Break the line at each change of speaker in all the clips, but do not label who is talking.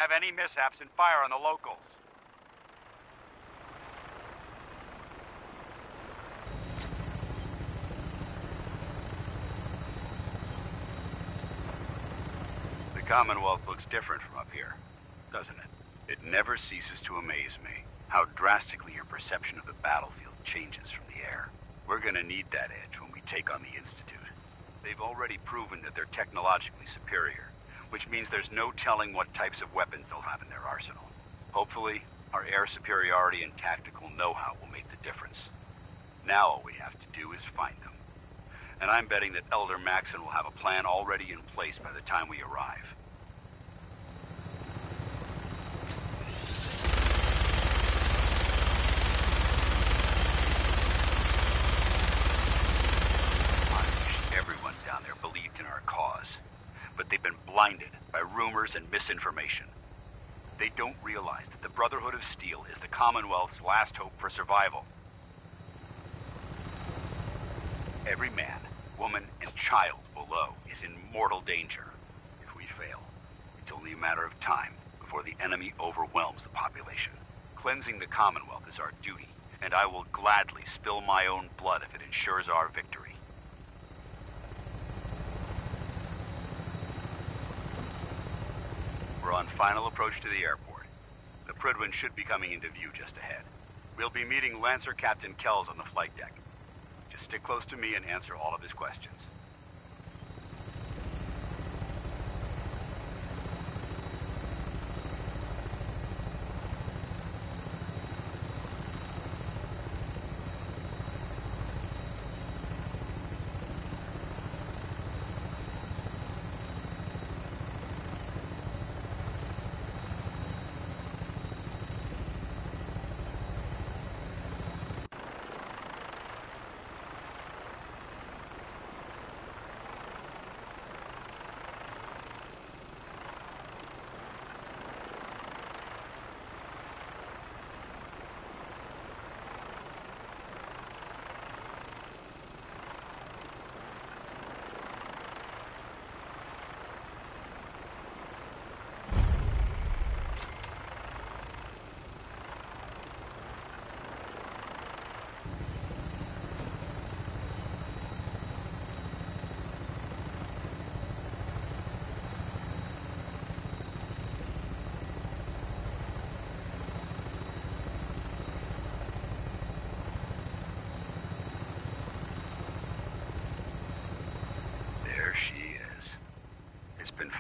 have any mishaps and fire on the locals. The Commonwealth looks different from up here, doesn't it? It never ceases to amaze me how drastically your perception of the battlefield changes from the air. We're gonna need that edge when we take on the Institute. They've already proven that they're technologically superior, which means there's no telling what types of weapons they'll have in their arsenal. Hopefully, our air superiority and tactical know-how will make the difference. Now all we have to do is find them. And I'm betting that Elder Maxon will have a plan already in place by the time we arrive. Everyone down there believed in our cause, but they've been blinded by rumors and misinformation. They don't realize that the Brotherhood of Steel is the Commonwealth's last hope for survival. Every man, woman, and child below is in mortal danger. If we fail, it's only a matter of time before the enemy overwhelms the population. Cleansing the Commonwealth is our duty, and I will gladly spill my own blood if it ensures our victory. We're on final approach to the airport. The Prydwen should be coming into view just ahead. We'll be meeting Lancer Captain Kells on the flight deck. Just stick close to me and answer all of his questions.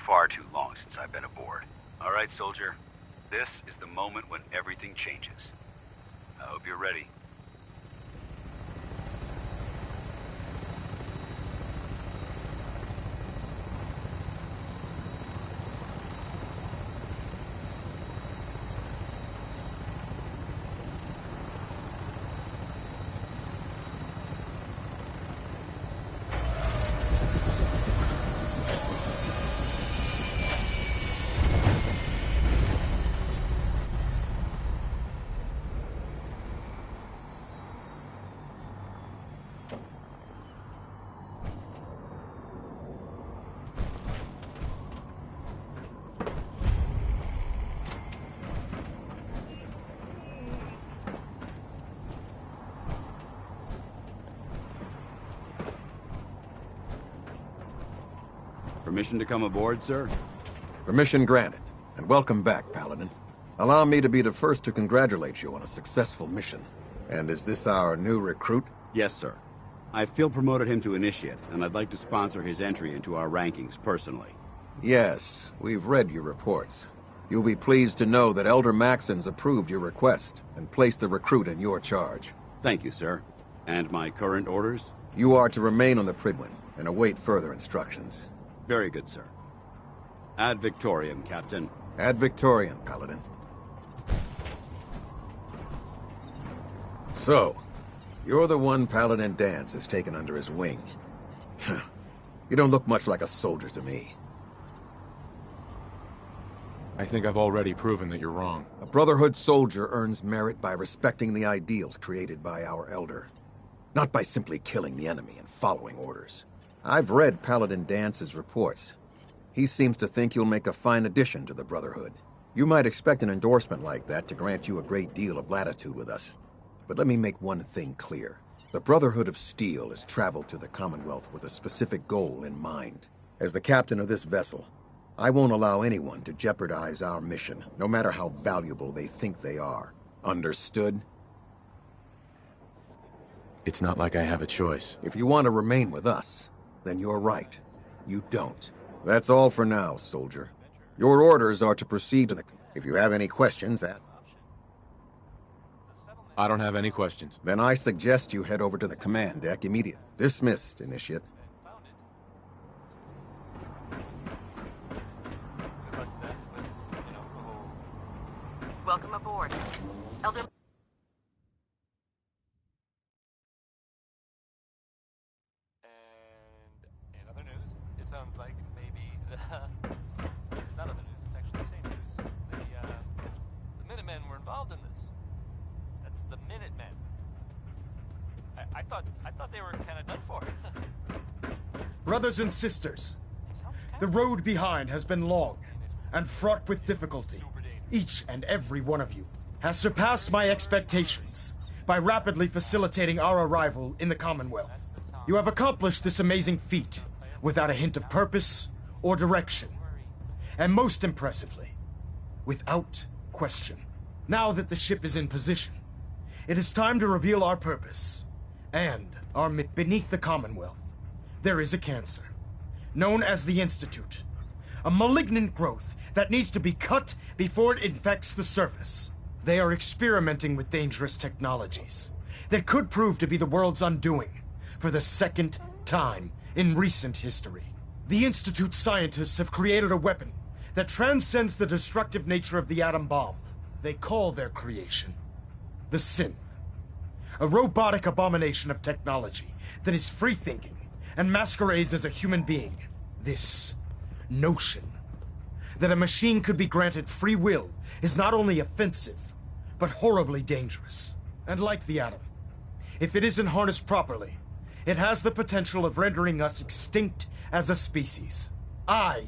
Far too long since I've been aboard. All right, soldier. This is the moment when everything changes. I hope you're ready.
Permission to come aboard, sir?
Permission granted, and welcome back, Paladin. Allow me to be the first to congratulate you on a successful mission. And is this our new recruit?
Yes, sir. I feel promoted him to Initiate, and I'd like to sponsor his entry into our rankings personally.
Yes, we've read your reports. You'll be pleased to know that Elder Maxon's approved your request and placed the recruit in your charge.
Thank you, sir. And my current orders?
You are to remain on the Prydwen and await further instructions.
Very good, sir. Ad Victoriam, Captain.
Ad Victoriam, Paladin. So, you're the one Paladin Danse has taken under his wing. You don't look much like a soldier to me.
I think I've already proven that you're wrong.
A Brotherhood soldier earns merit by respecting the ideals created by our Elder, not by simply killing the enemy and following orders. I've read Paladin Dance's reports. He seems to think you'll make a fine addition to the Brotherhood. You might expect an endorsement like that to grant you a great deal of latitude with us. But let me make one thing clear. The Brotherhood of Steel has traveled to the Commonwealth with a specific goal in mind. As the captain of this vessel, I won't allow anyone to jeopardize our mission, no matter how valuable they think they are. Understood?
It's not like I have a choice.
If you want to remain with us, then you're right. You don't. That's all for now, soldier. Your orders are to proceed to the... If you have any questions, ask.
I don't have any questions.
Then I suggest you head over to the command deck immediately. Dismissed, Initiate.
Welcome aboard. Elder...
And in other news, it sounds like maybe it's not other news, it's actually the same news. The Minutemen were involved in this. That's the Minutemen. I thought they were kind of done for.
Brothers and sisters, the road behind has been long and fraught with difficulty. Each and every one of you has surpassed my expectations by rapidly facilitating our arrival in the Commonwealth. You have accomplished this amazing feat without a hint of purpose or direction. And most impressively, without question. Now that the ship is in position, it is time to reveal our purpose and our beneath the Commonwealth. There is a cancer, known as the Institute, a malignant growth that needs to be cut before it infects the surface. They are experimenting with dangerous technologies that could prove to be the world's undoing for the second time in recent history. The Institute scientists have created a weapon that transcends the destructive nature of the atom bomb. They call their creation the Synth, a robotic abomination of technology that is free-thinking and masquerades as a human being. This notion that a machine could be granted free will is not only offensive, but horribly dangerous. And like the atom, if it isn't harnessed properly, it has the potential of rendering us extinct as a species. I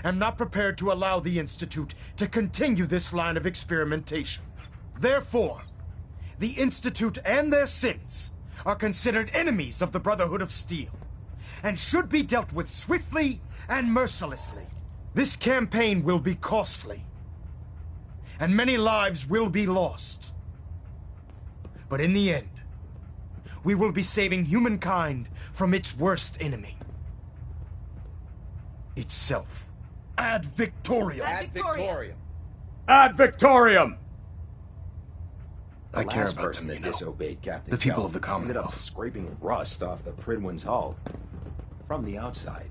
am not prepared to allow the Institute to continue this line of experimentation. Therefore, the Institute and their synths are considered enemies of the Brotherhood of Steel, and should be dealt with swiftly and mercilessly. This campaign will be costly, and many lives will be lost. But in the end, we will be saving humankind from its worst enemy. Itself. Ad Victoriam!
Ad Victoriam!
Ad Victoriam! I
The
care
last
about
person
them, you
that
know.
disobeyed Captain
The people
Kell
of the
ended up
Commonwealth.
scraping rust off the Pridwin's hull from the outside.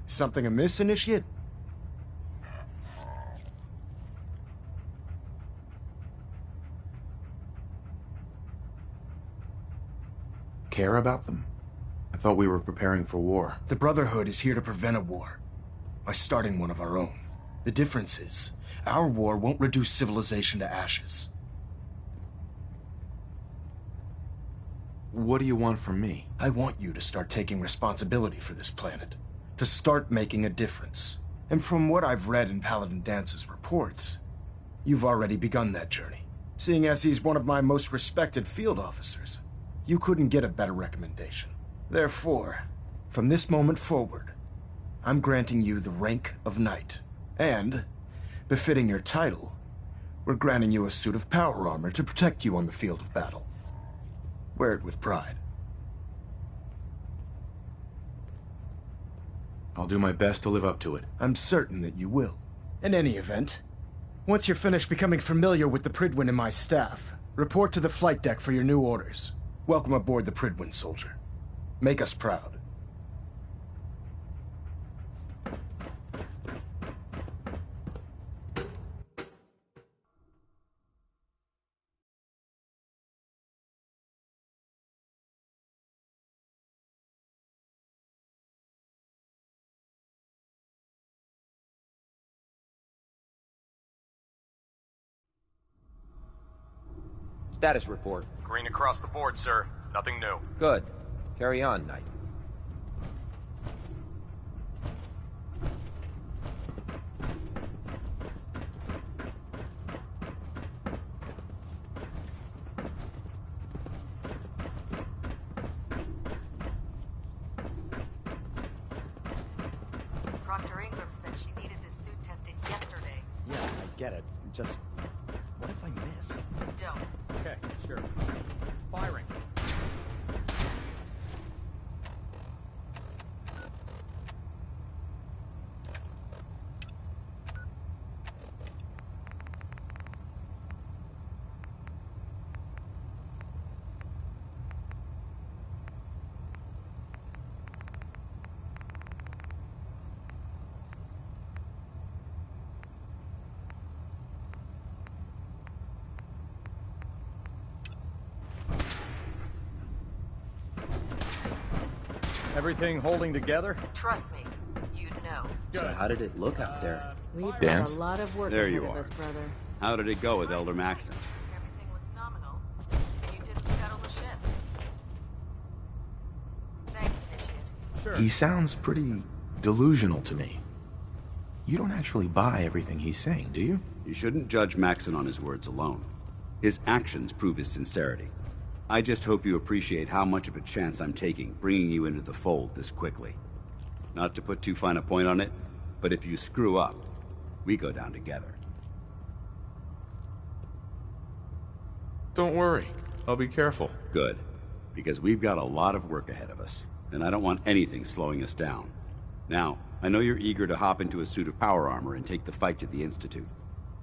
Something amiss, Initiate?
Care about them? I thought we were preparing for war.
The Brotherhood is here to prevent a war by starting one of our own. The difference is, our war won't reduce civilization to ashes.
What do you want from me?
I want you to start taking responsibility for this planet, to start making a difference. And from what I've read in Paladin Dance's reports, you've already begun that journey. Seeing as he's one of my most respected field officers, you couldn't get a better recommendation. Therefore, from this moment forward, I'm granting you the rank of Knight. And, befitting your title, we're granting you a suit of power armor to protect you on the field of battle. Wear it with pride.
I'll do my best to live up to it.
I'm certain that you will. In any event, once you're finished becoming familiar with the Pridwin and my staff, report to the flight deck for your new orders. Welcome aboard the Pridwin, soldier. Make us proud.
Status report.
Green across the board, sir. Nothing new.
Good. Carry on, Knight.
Proctor Ingram said she needed this suit tested yesterday.
Yeah, I get it. Just... what if I miss?
Don't.
Okay, sure. Firing. Everything holding together?
Trust me, you'd know.
So how did it look out there?
We've got
Dance?
a lot of work
There
ahead
you
of
are.
us, brother.
How did it go with Elder Maxon?
Everything looks nominal. And you didn't scuttle the ship. Thanks, Initiate.
Sure.
He sounds pretty delusional to me. You don't actually buy everything he's saying, do you?
You shouldn't judge Maxon on his words alone. His actions prove his sincerity. I just hope you appreciate how much of a chance I'm taking bringing you into the fold this quickly. Not to put too fine a point on it, but if you screw up, we go down together.
Don't worry. I'll be careful.
Good, because we've got a lot of work ahead of us, and I don't want anything slowing us down. Now, I know you're eager to hop into a suit of power armor and take the fight to the Institute.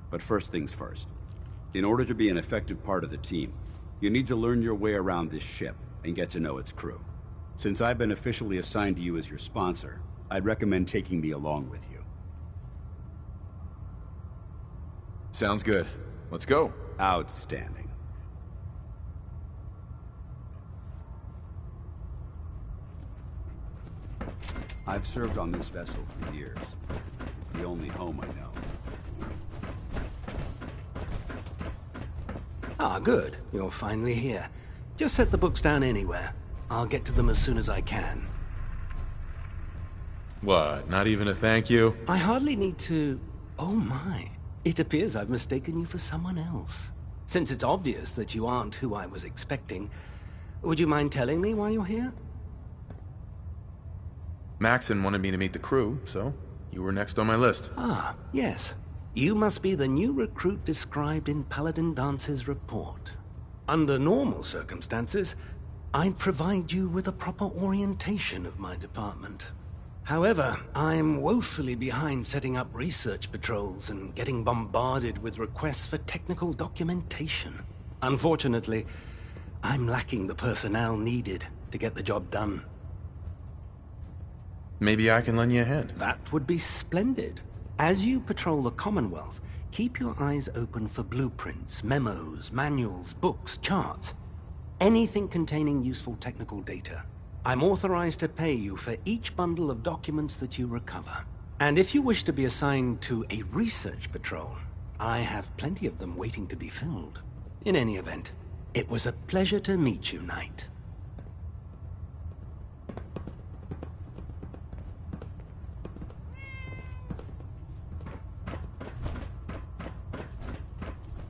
But first things first. In order to be an effective part of the team, you need to learn your way around this ship and get to know its crew. Since I've been officially assigned to you as your sponsor, I'd recommend taking me along with you.
Sounds good. Let's go.
Outstanding. I've served on this vessel for years. It's the only home I know.
Ah, good. You're finally here. Just set the books down anywhere. I'll get to them as soon as I can.
What, not even a thank you?
I hardly need to... Oh my. It appears I've mistaken you for someone else. Since it's obvious that you aren't who I was expecting, would you mind telling me why you're here?
Maxon wanted me to meet the crew, so you were next on my list.
Ah, yes. You must be the new recruit described in Paladin Dance's report. Under normal circumstances, I'd provide you with a proper orientation of my department. However, I'm woefully behind setting up research patrols and getting bombarded with requests for technical documentation. Unfortunately, I'm lacking the personnel needed to get the job done.
Maybe I can lend you a hand.
That would be splendid. As you patrol the Commonwealth, keep your eyes open for blueprints, memos, manuals, books, charts. Anything containing useful technical data. I'm authorized to pay you for each bundle of documents that you recover. And if you wish to be assigned to a research patrol, I have plenty of them waiting to be filled. In any event, it was a pleasure to meet you, Knight.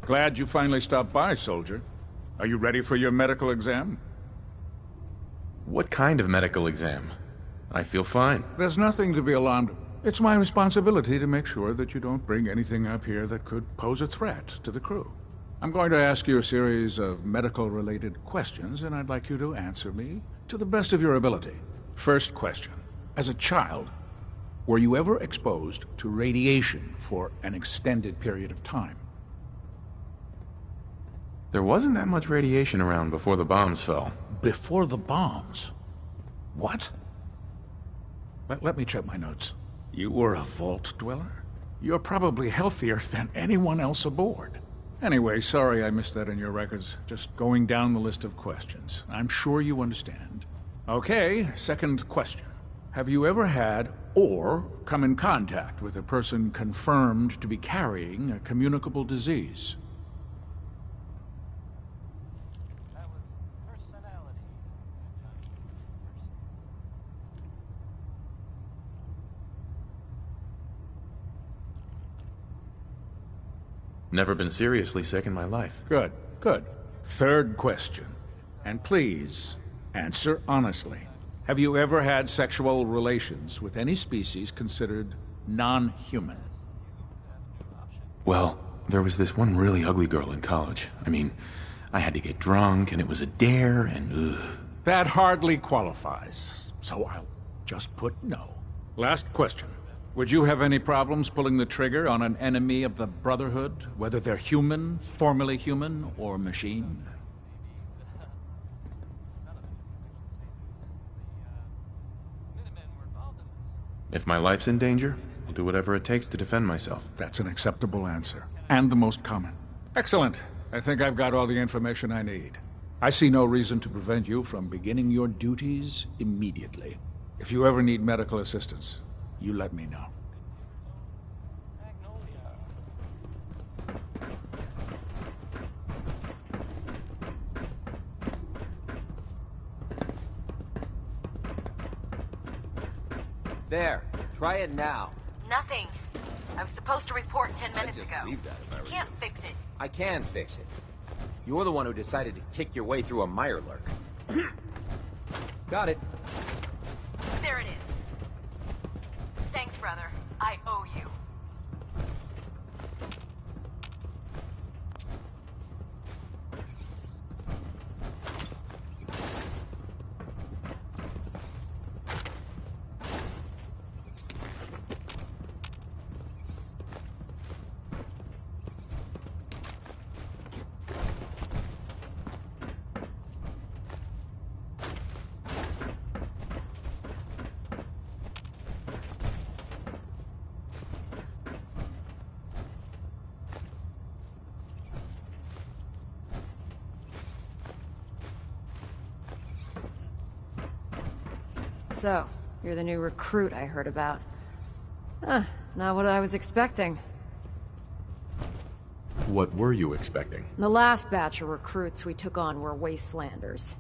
Glad you finally stopped by, soldier. Are you ready for your medical exam?
What kind of medical exam? I feel fine.
There's nothing to be alarmed. It's my responsibility to make sure that you don't bring anything up here that could pose a threat to the crew. I'm going to ask you a series of medical-related questions, and I'd like you to answer me to the best of your ability. First question. As a child, were you ever exposed to radiation for an extended period of time?
There wasn't that much radiation around before the bombs fell.
Before the bombs? What? Let me check my notes. You were a vault dweller? You're probably healthier than anyone else aboard. Anyway, sorry I missed that in your records. Just going down the list of questions. I'm sure you understand. Okay, second question. Have you ever had or come in contact with a person confirmed to be carrying a communicable disease?
Never been seriously sick in my life.
Good, good. Third question. And please, answer honestly. Have you ever had sexual relations with any species considered non-human?
Well, there was this one really ugly girl in college. I mean, I had to get drunk, and it was a dare, and ugh.
That hardly qualifies, so I'll just put no. Last question. Would you have any problems pulling the trigger on an enemy of the Brotherhood, whether they're human, formerly human, or machine?
If my life's in danger, I'll do whatever it takes to defend myself.
That's an acceptable answer, and the most common. Excellent. I think I've got all the information I need. I see no reason to prevent you from beginning your duties immediately. If you ever need medical assistance, you let me know.
There. Try it now.
Nothing. I was supposed to report 10 minutes ago.
Leave that if I
You
were
can't fix it.
I can fix it. You're the one who decided to kick your way through a mirelurk. Got it.
There it is. Thanks, brother. I owe you.
So, you're the new recruit I heard about. Not what I was expecting.
What were you expecting?
The last batch of recruits we took on were wastelanders.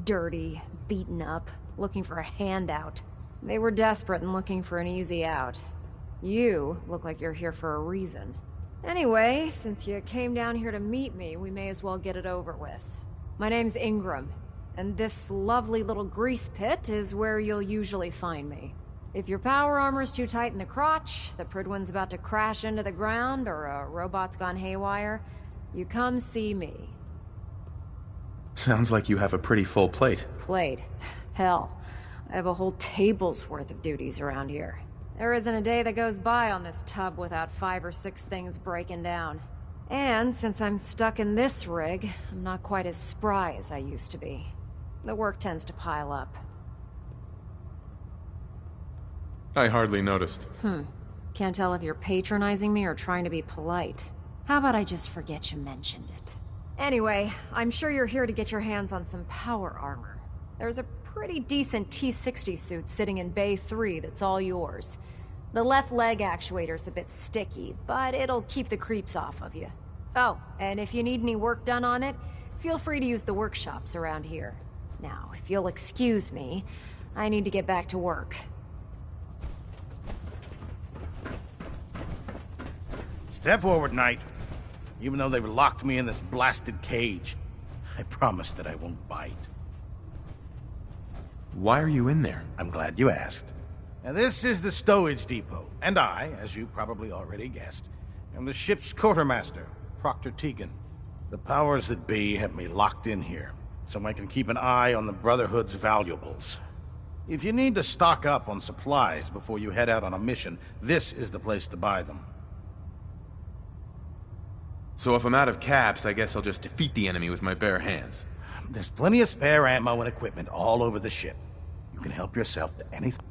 Dirty, beaten up, looking for a handout. They were desperate and looking for an easy out. You look like you're here for a reason. Anyway, since you came down here to meet me, we may as well get it over with. My name's Ingram. And this lovely little grease pit is where you'll usually find me. If your power armor's too tight in the crotch, the Pridwin's about to crash into the ground, or a robot's gone haywire, you come see me.
Sounds like you have a pretty full plate.
Plate? Hell, I have a whole table's worth of duties around here. There isn't a day that goes by on this tub without 5 or 6 things breaking down. And since I'm stuck in this rig, I'm not quite as spry as I used to be. The work tends to pile up.
I hardly noticed.
Can't tell if you're patronizing me or trying to be polite. How about I just forget you mentioned it? Anyway, I'm sure you're here to get your hands on some power armor. There's a pretty decent T-60 suit sitting in Bay 3 that's all yours. The left leg actuator's a bit sticky, but it'll keep the creeps off of you. Oh, and if you need any work done on it, feel free to use the workshops around here. Now, if you'll excuse me, I need to get back to work.
Step forward, Knight. Even though they've locked me in this blasted cage, I promise that I won't bite.
Why are you in there?
I'm glad you asked. Now, this is the stowage depot, and I, as you probably already guessed, am the ship's quartermaster, Proctor Tegan. The powers that be have me locked in here, so I can keep an eye on the Brotherhood's valuables. If you need to stock up on supplies before you head out on a mission, this is the place to buy them.
So if I'm out of caps, I guess I'll just defeat the enemy with my bare hands.
There's plenty of spare ammo and equipment all over the ship. You can help yourself to anything.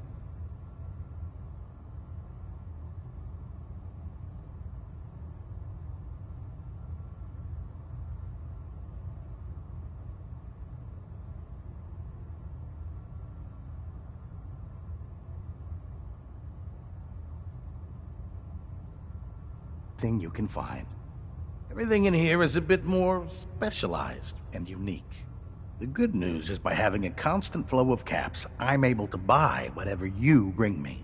Thing you can find. Everything in here is a bit more specialized and unique. The good news is by having a constant flow of caps, I'm able to buy whatever you bring me.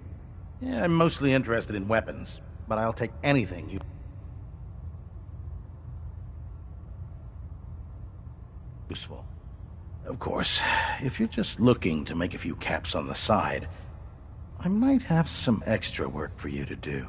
Yeah, I'm mostly interested in weapons, but I'll take anything you... useful. Of course, if you're just looking to make a few caps on the side, I might have some extra work for you to do.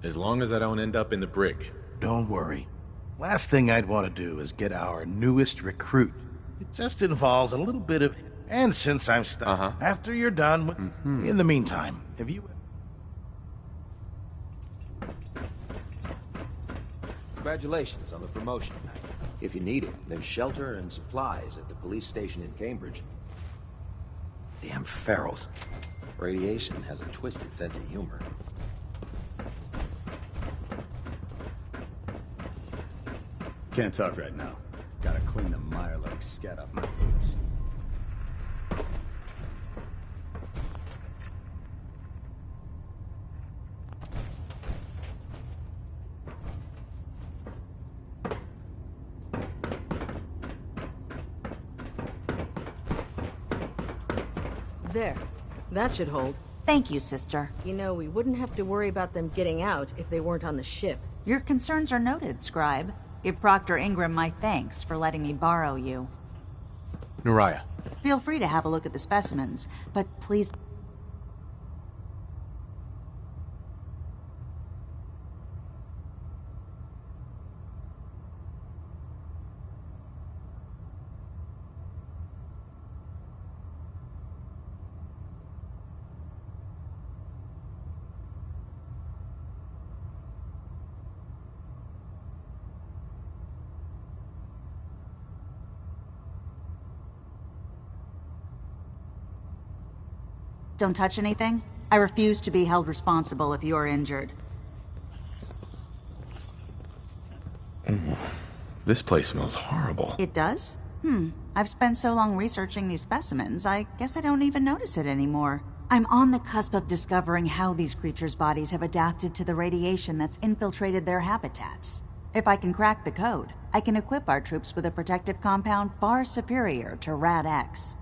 As long as I don't end up in the brig.
Don't worry. Last thing I'd want to do is get our newest recruit. It just involves a little bit of... And since I'm stuck, after you're done with... In the meantime, if you...
Congratulations on the promotion. If you need it, there's shelter and supplies at the police station in Cambridge. Damn ferals. Radiation has a twisted sense of humor.
Can't talk right now. Gotta clean the mire-like scat off my boots.
There. That should hold.
Thank you, sister.
You know, we wouldn't have to worry about them getting out if they weren't on the ship.
Your concerns are noted, Scribe. Give Proctor Ingram my thanks for letting me borrow you.
Nariah.
Feel free to have a look at the specimens, but please... Don't touch anything. I refuse to be held responsible if you're injured.
This place smells horrible.
It does? I've spent so long researching these specimens, I guess I don't even notice it anymore. I'm on the cusp of discovering how these creatures' bodies have adapted to the radiation that's infiltrated their habitats. If I can crack the code, I can equip our troops with a protective compound far superior to Rad-X.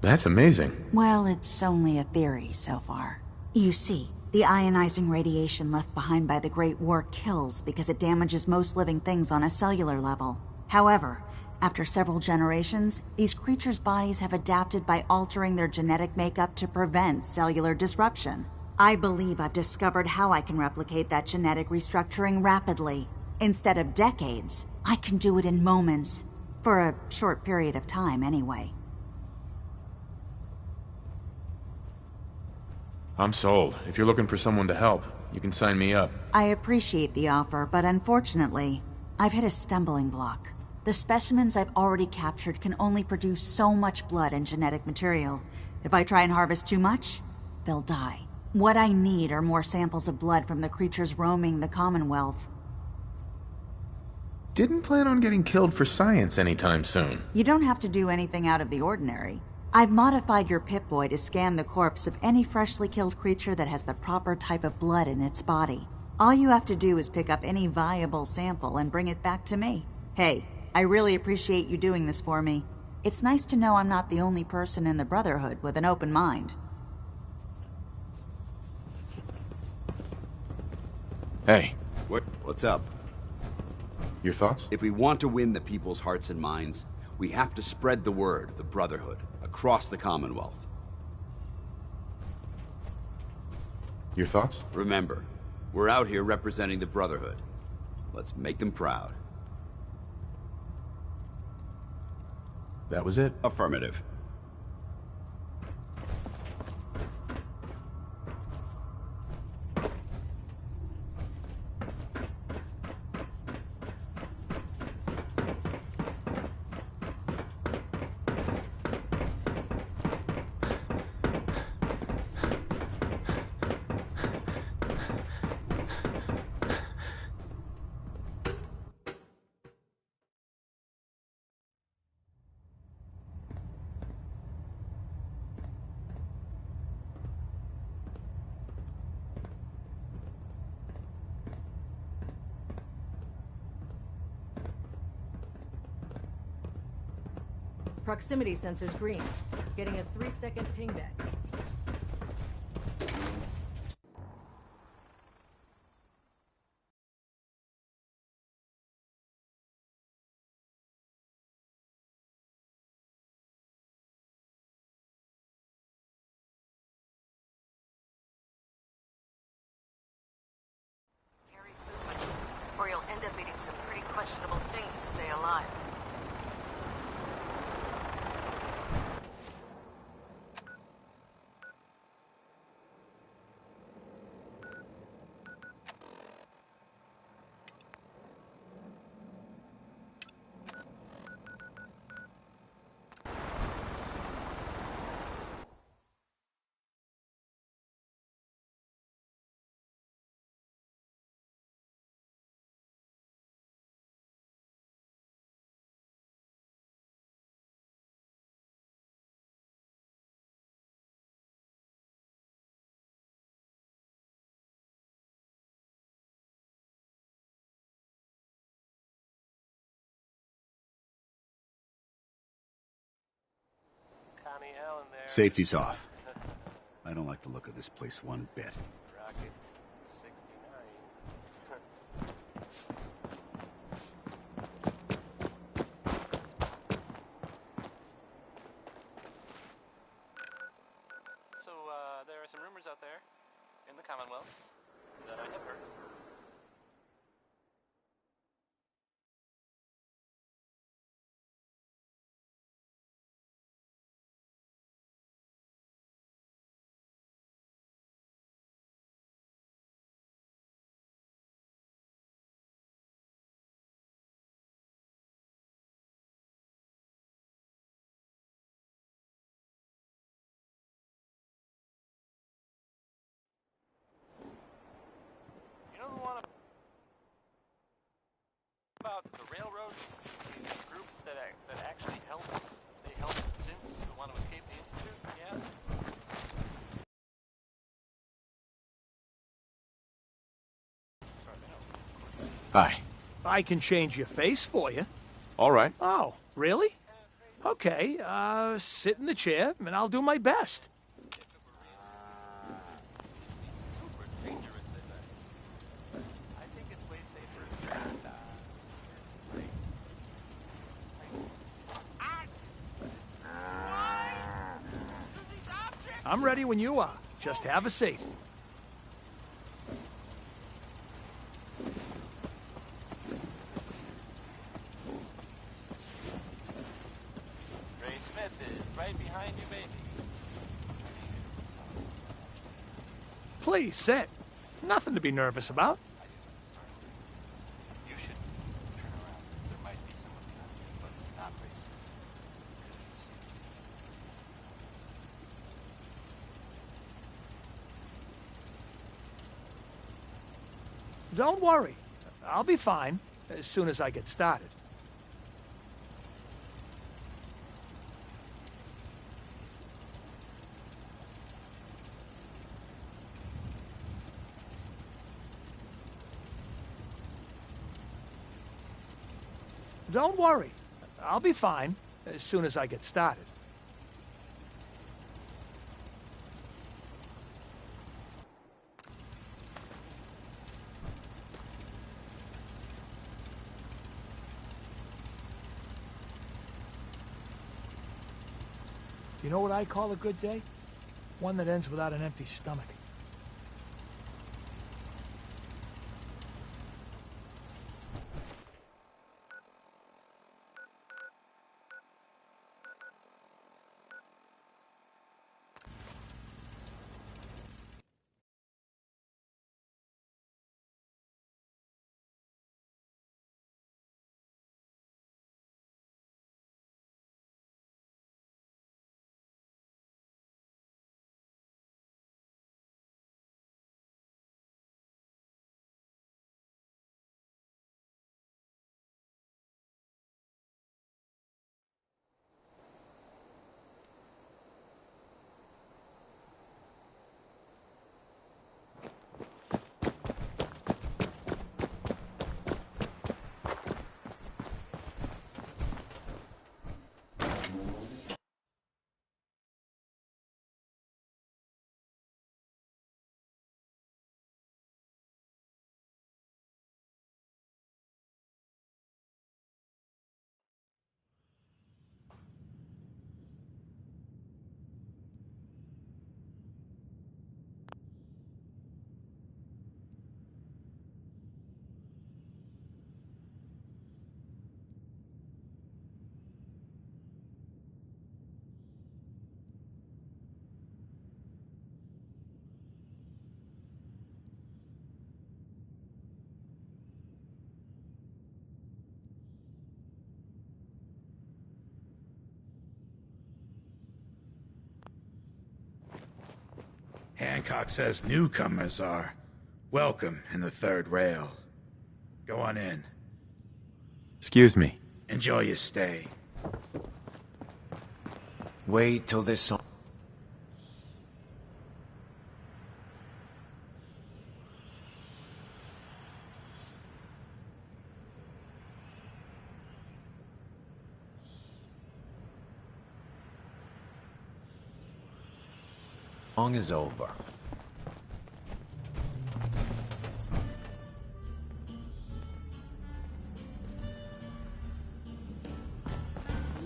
That's amazing.
Well, it's only a theory so far. You see, the ionizing radiation left behind by the Great War kills because it damages most living things on a cellular level. However, after several generations, these creatures' bodies have adapted by altering their genetic makeup to prevent cellular disruption. I believe I've discovered how I can replicate that genetic restructuring rapidly. Instead of decades, I can do it in moments. For a short period of time, anyway.
I'm sold. If you're looking for someone to help, you can sign me up.
I appreciate the offer, but unfortunately, I've hit a stumbling block. The specimens I've already captured can only produce so much blood and genetic material. If I try and harvest too much, they'll die. What I need are more samples of blood from the creatures roaming the Commonwealth.
Didn't plan on getting killed for science anytime soon.
You don't have to do anything out of the ordinary. I've modified your Pip-Boy to scan the corpse of any freshly killed creature that has the proper type of blood in its body. All you have to do is pick up any viable sample and bring it back to me. Hey, I really appreciate you doing this for me. It's nice to know I'm not the only person in the Brotherhood with an open mind.
Hey.
What's up?
Your thoughts?
If we want to win the people's hearts and minds, we have to spread the word of the Brotherhood across the Commonwealth.
Your thoughts?
Remember, we're out here representing the Brotherhood. Let's make them proud.
That was it?
Affirmative.
Proximity sensor's green. Getting a 3-second pingback.
Carry food, or you'll end up eating some pretty questionable things to stay alive.
Connie Allen there.
Safety's off. I don't like the look of this place one bit.
Rocket 69. So, there are some rumors out there in the Commonwealth that I have heard. You know the one about the railroad? The group that actually helped? They helped Zintz, who want to escape the Institute? Yeah?
Hi.
I can change your face for you.
All right.
Oh, really? Okay, sit in the chair, and I'll do my best.
Super dangerous, isn't it? I think it's way safer.
I'm ready when you are. Just have a seat.
Ray Smith is right behind you, baby.
Please, sit. Nothing to be nervous about.
You should turn around. There might be someone behind you, but it's not Ray Smith. Because you see.
Don't worry. I'll be fine as soon as I get started. Don't worry. I'll be fine as soon as I get started. You know what I call a good day? One that ends without an empty stomach.
Hancock says newcomers are welcome in the third rail. Go on in.
Excuse me.
Enjoy your stay.
Wait till this song... song is over.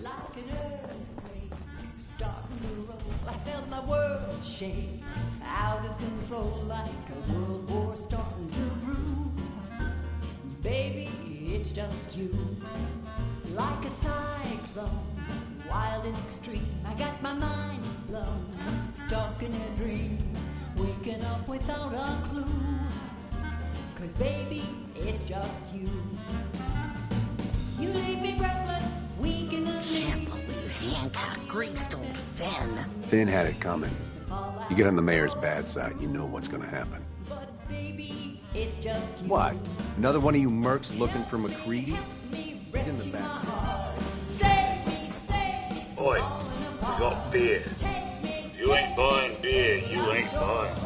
Like an earthquake starting to roll, I felt my world shake out of control, like a world war starting to brew. Baby, it's just you, like a cyclone, wild and extreme. I got my mind blown, stuck in a dream, waking up without a clue. 'Cause baby, it's just you. You leave me breathless, weak in the knee.
Can't believe Hancock greased old Finn.
Finn had it coming. You get on the mayor's bad side, you know what's gonna happen.
Baby, it's just you.
What? Another one of you mercs looking for McCready? He's in the back.
Oi, we got beer. If you ain't buying beer, you ain't buying.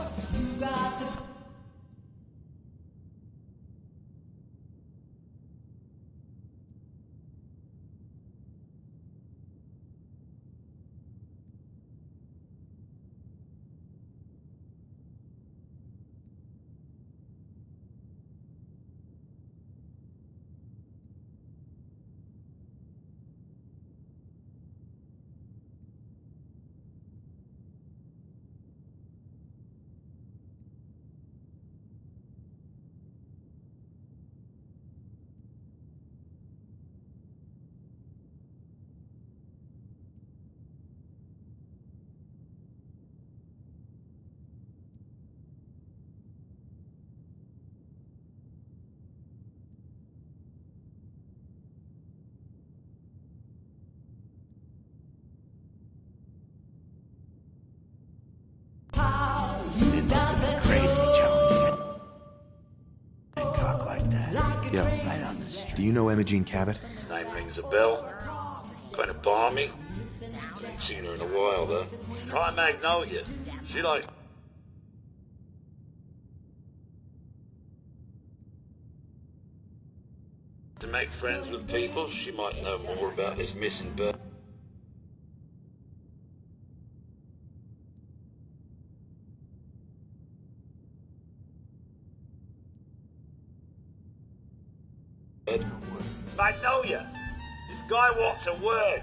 It must have been crazy challenging Hancock like that.
Yeah.
Right on the street.
Do you know Imogene Cabot?
Name rings a bell. Kind of balmy. Ain't seen her in a while, though. Try Magnolia. She likes... to make friends with people. She might know more about this missing bird. Magnolia! This guy wants a word.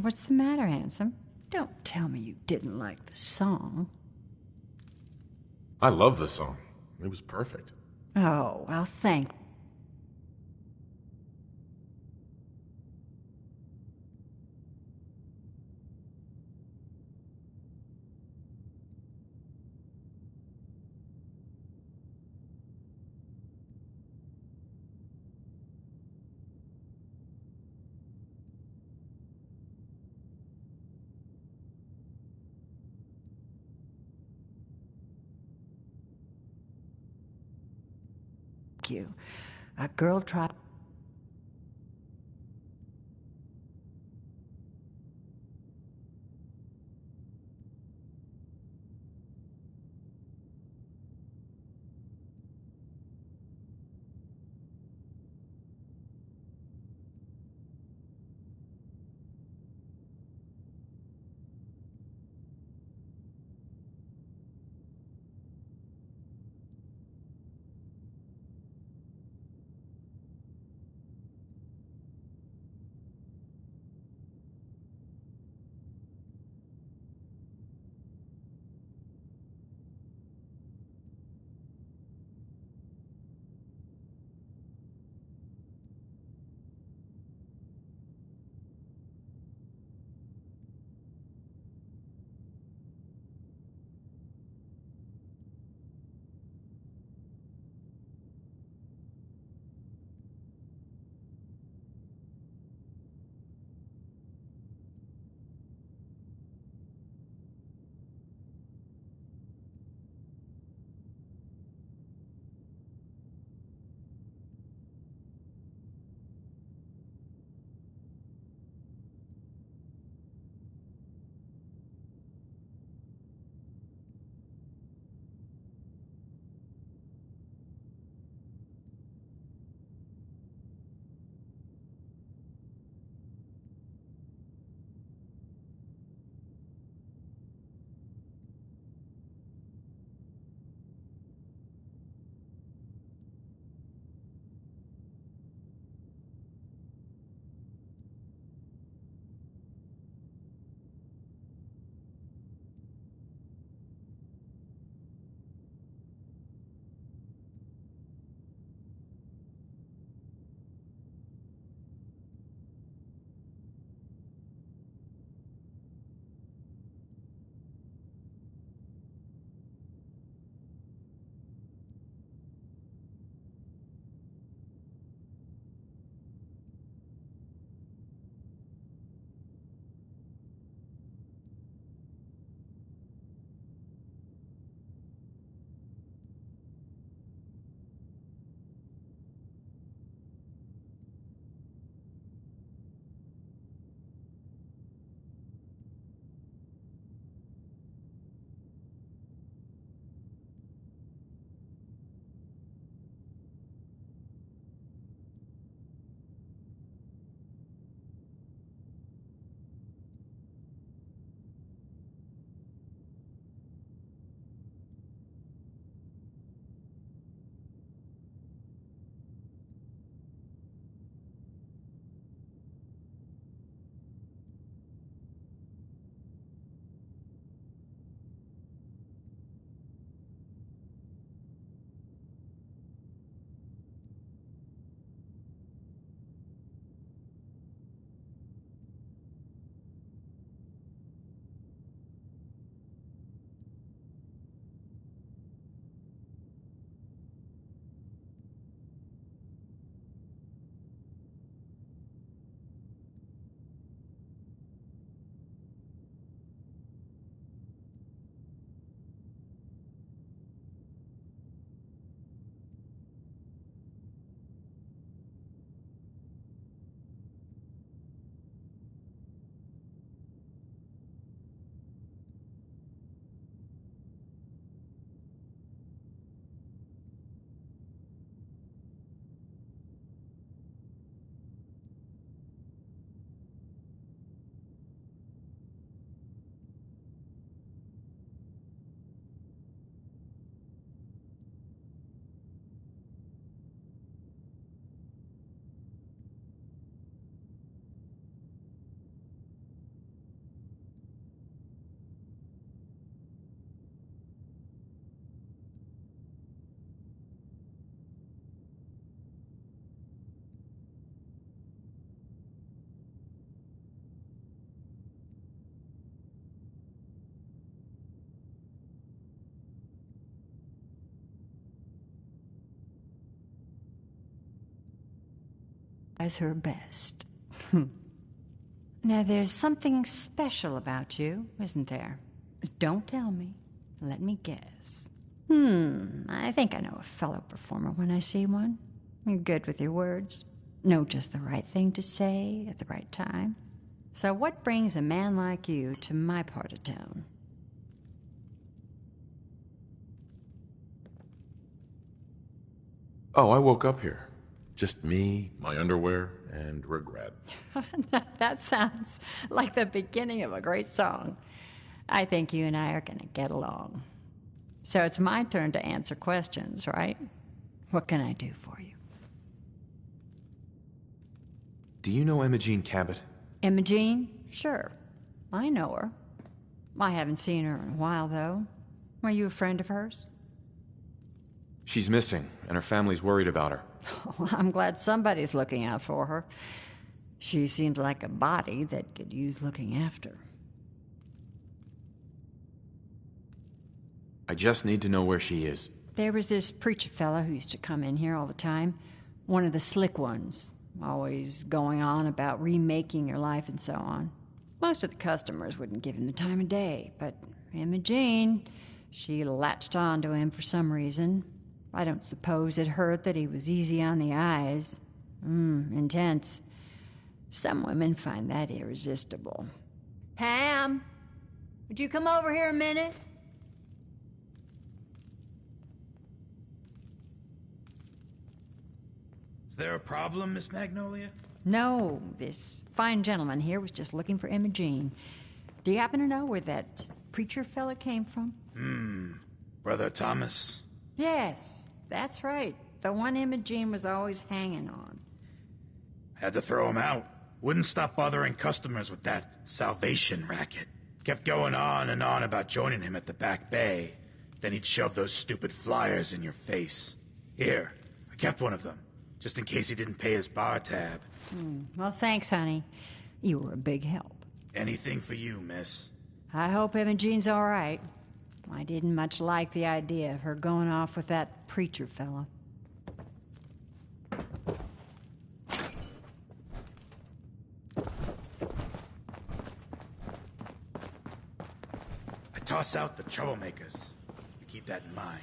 What's the matter, handsome? Don't tell me you didn't like the song.
I love the song. It was perfect.
Oh, well, thank you. A girl tried... as her best. Now, there's something special about you, isn't there? Don't tell me. Let me guess. I think I know a fellow performer when I see one. You're good with your words. Know just the right thing to say at the right time. So what brings a man like you to my part of town?
Oh, I woke up here. Just me, my underwear, and regret.
That sounds like the beginning of a great song. I think you and I are gonna get along. So it's my turn to answer questions, right? What can I do for you?
Do you know Imogene Cabot?
Imogene? Sure. I know her. I haven't seen her in a while, though. Are you a friend of hers?
She's missing, and her family's worried about her.
Well, I'm glad somebody's looking out for her. She seems like a body that could use looking after.
I just need to know where she is.
There was this preacher fella who used to come in here all the time. One of the slick ones. Always going on about remaking your life and so on. Most of the customers wouldn't give him the time of day, but Imogene, she latched on to him for some reason. I don't suppose it hurt that he was easy on the eyes. Intense. Some women find that irresistible.
Pam, would you come over here a minute?
Is there a problem, Miss Magnolia?
No, this fine gentleman here was just looking for Imogene. Do you happen to know where that preacher fella came from?
Brother Thomas?
Yes, that's right. The one Imogene was always hanging on.
Had to throw him out. Wouldn't stop bothering customers with that salvation racket. Kept going on and on about joining him at the back bay. Then he'd shove those stupid flyers in your face. Here, I kept one of them, just in case he didn't pay his bar tab.
Well, thanks, honey. You were a big help.
Anything for you, miss.
I hope Imogene's all right. I didn't much like the idea of her going off with that preacher fella.
I toss out the troublemakers. You keep that in mind.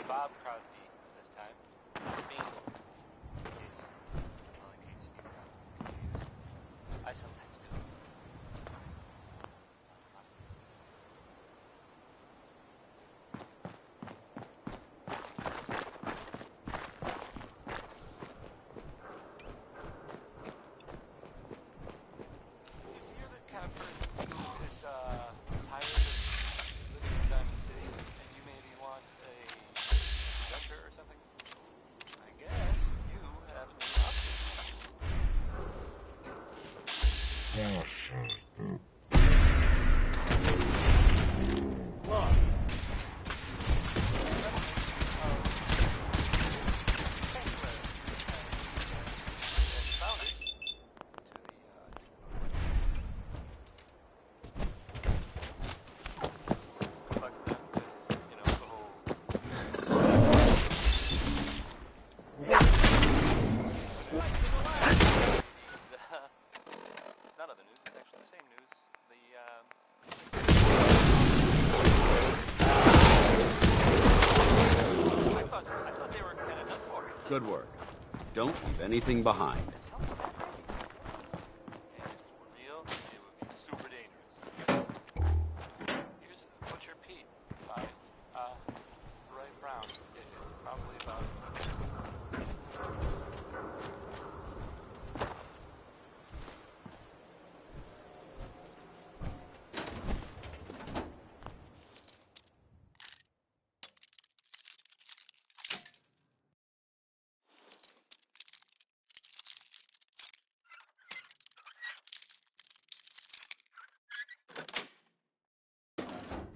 Bob Crosby this time. Me. In case you got confused. I sometimes do. If you're the kind of person who is tired of living in Diamond City, and you maybe want a adventure or something, I guess
Good work. Don't leave anything behind.
Real, it would be super dangerous. Here's Butcher Pete by Roy Brown. It's probably about.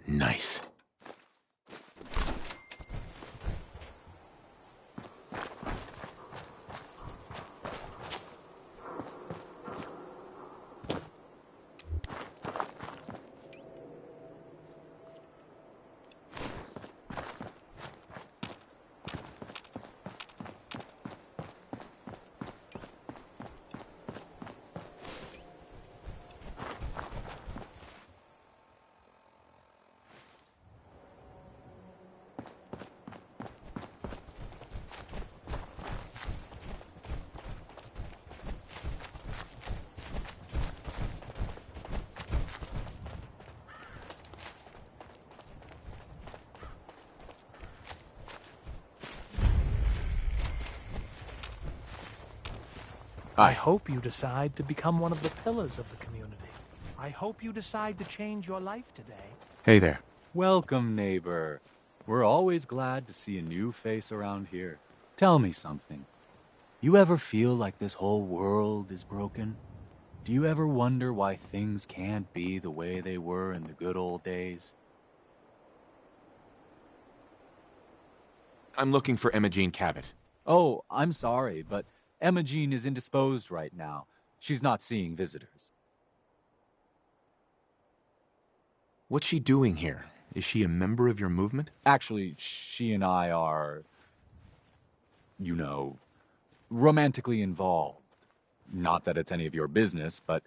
Nice.
I hope you decide to become one of the pillars of the community. I hope you decide to change your life today.
Hey there.
Welcome, neighbor. We're always glad to see a new face around here. Tell me something. You ever feel like this whole world is broken? Do you ever wonder why things can't be the way they were in the good old days?
I'm looking for Emma Jean Cabot.
Oh, I'm sorry, but Emma Jean is indisposed right now. She's not seeing visitors.
What's she doing here? Is she a member of your movement?
Actually, she and I are, you know, romantically involved. Not that it's any of your business, but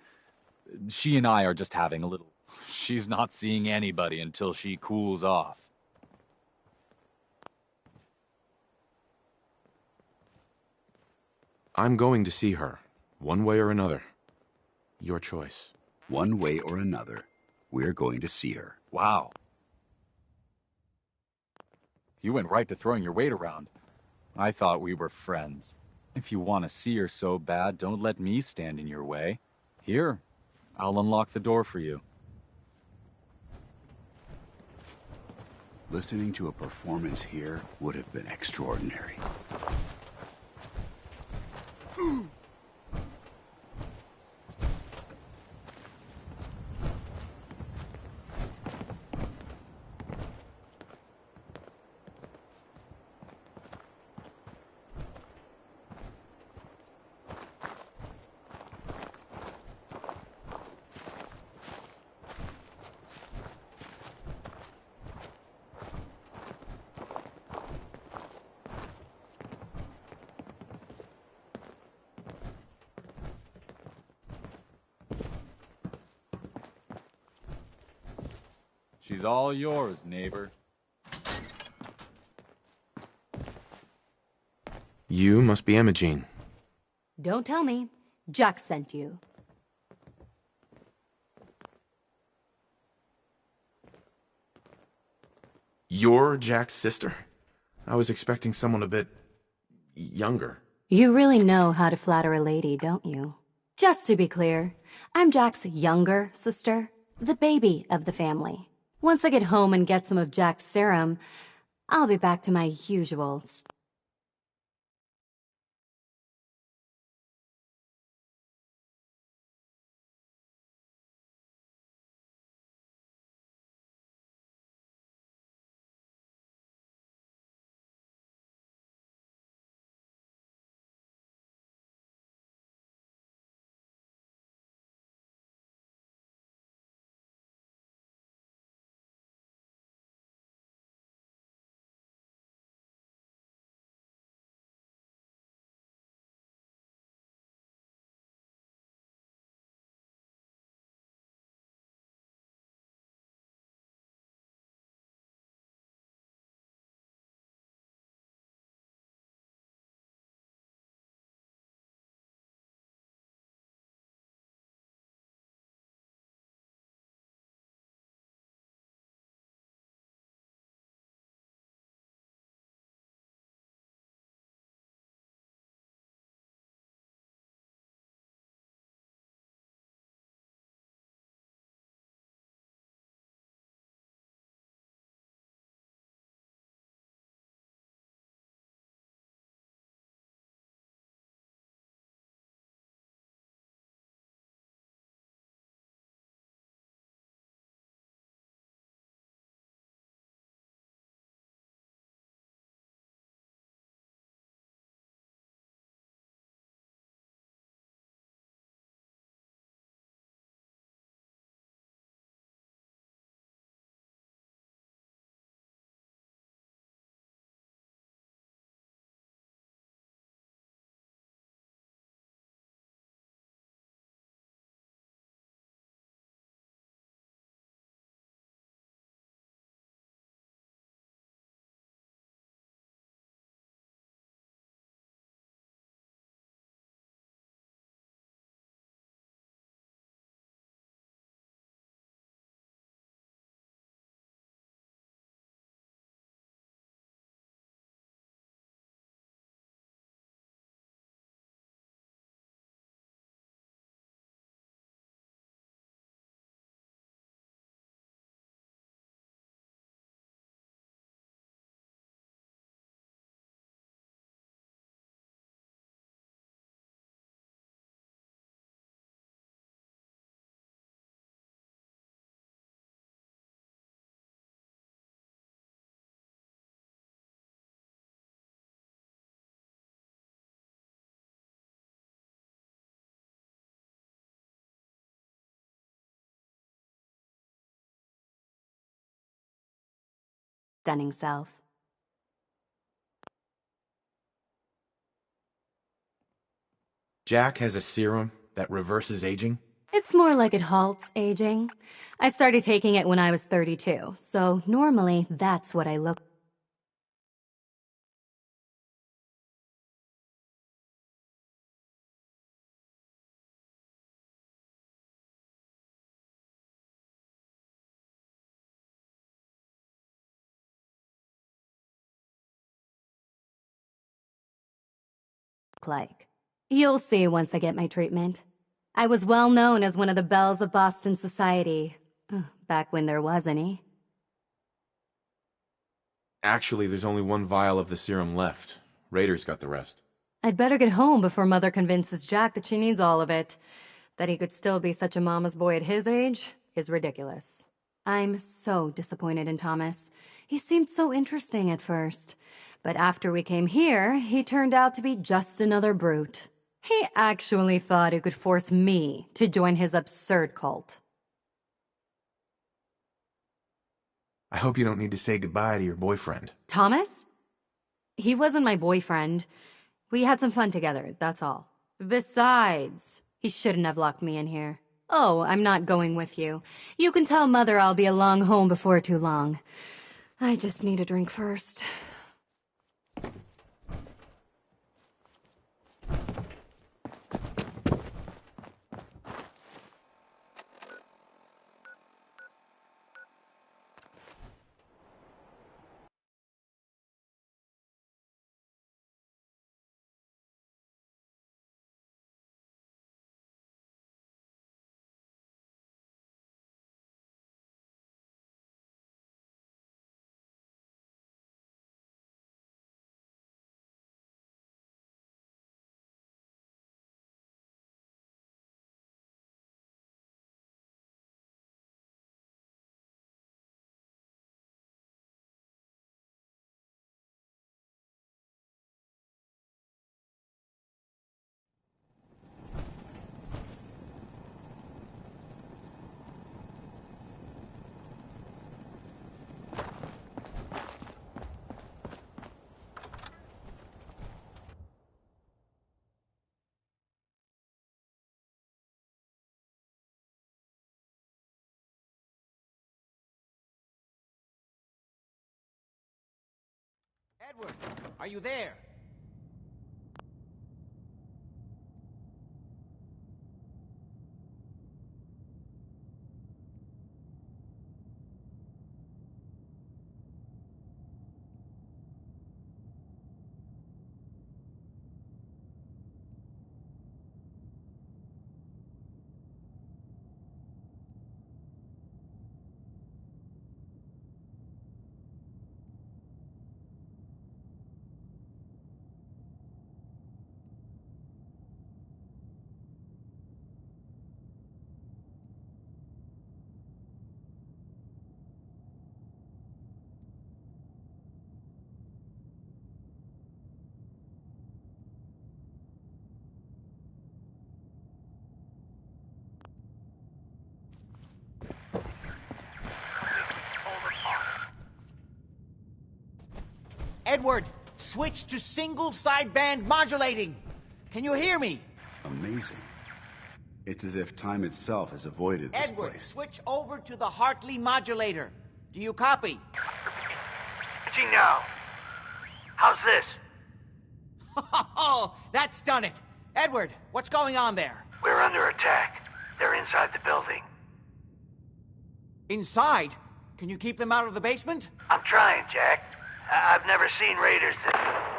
she and I are just having a little... She's not seeing anybody until she cools off.
I'm going to see her, one way or another. Your choice.
One way or another, we're going to see her.
Wow. You went right to throwing your weight around. I thought we were friends. If you want to see her so bad, don't let me stand in your way. Here, I'll unlock the door for you.
Listening to a performance here would have been extraordinary.
She's all yours, neighbor.
You must be Emma Jean.
Don't tell me. Jack sent you.
You're Jack's sister? I was expecting someone a bit... younger.
You really know how to flatter a lady, don't you? Just to be clear, I'm Jack's younger sister, the baby of the family. Once I get home and get some of Jack's serum, I'll be back to my usual stunning self.
Jack has a serum that reverses aging?
It's more like it halts aging. I started taking it when I was 32, so normally that's what I look like. You'll see once I get my treatment. I was well known as one of the belles of Boston society, back when there was any.
Actually, there's only one vial of the serum left. Raiders got the rest.
I'd better get home before Mother convinces Jack that she needs all of it. That he could still be such a mama's boy at his age is ridiculous. I'm so disappointed in Thomas. He seemed so interesting at first. But after we came here, he turned out to be just another brute. He actually thought he could force me to join his absurd cult.
I hope you don't need to say goodbye to your boyfriend.
Thomas? He wasn't my boyfriend. We had some fun together, that's all. Besides, he shouldn't have locked me in here. Oh, I'm not going with you. You can tell Mother I'll be along home before too long. I just need a drink first.
Edward, are you there? Edward, switch to single sideband modulating. Can you hear me?
Amazing. It's as if time itself has avoided this
Edward,
place.
switch over to the Hartley modulator. Do you copy?
Switching now. How's this?
Oh, that's done it. Edward, what's going on there?
We're under attack. They're inside the building.
Inside? Can you keep them out of the basement?
I'm trying, Jack. I've never seen raiders that...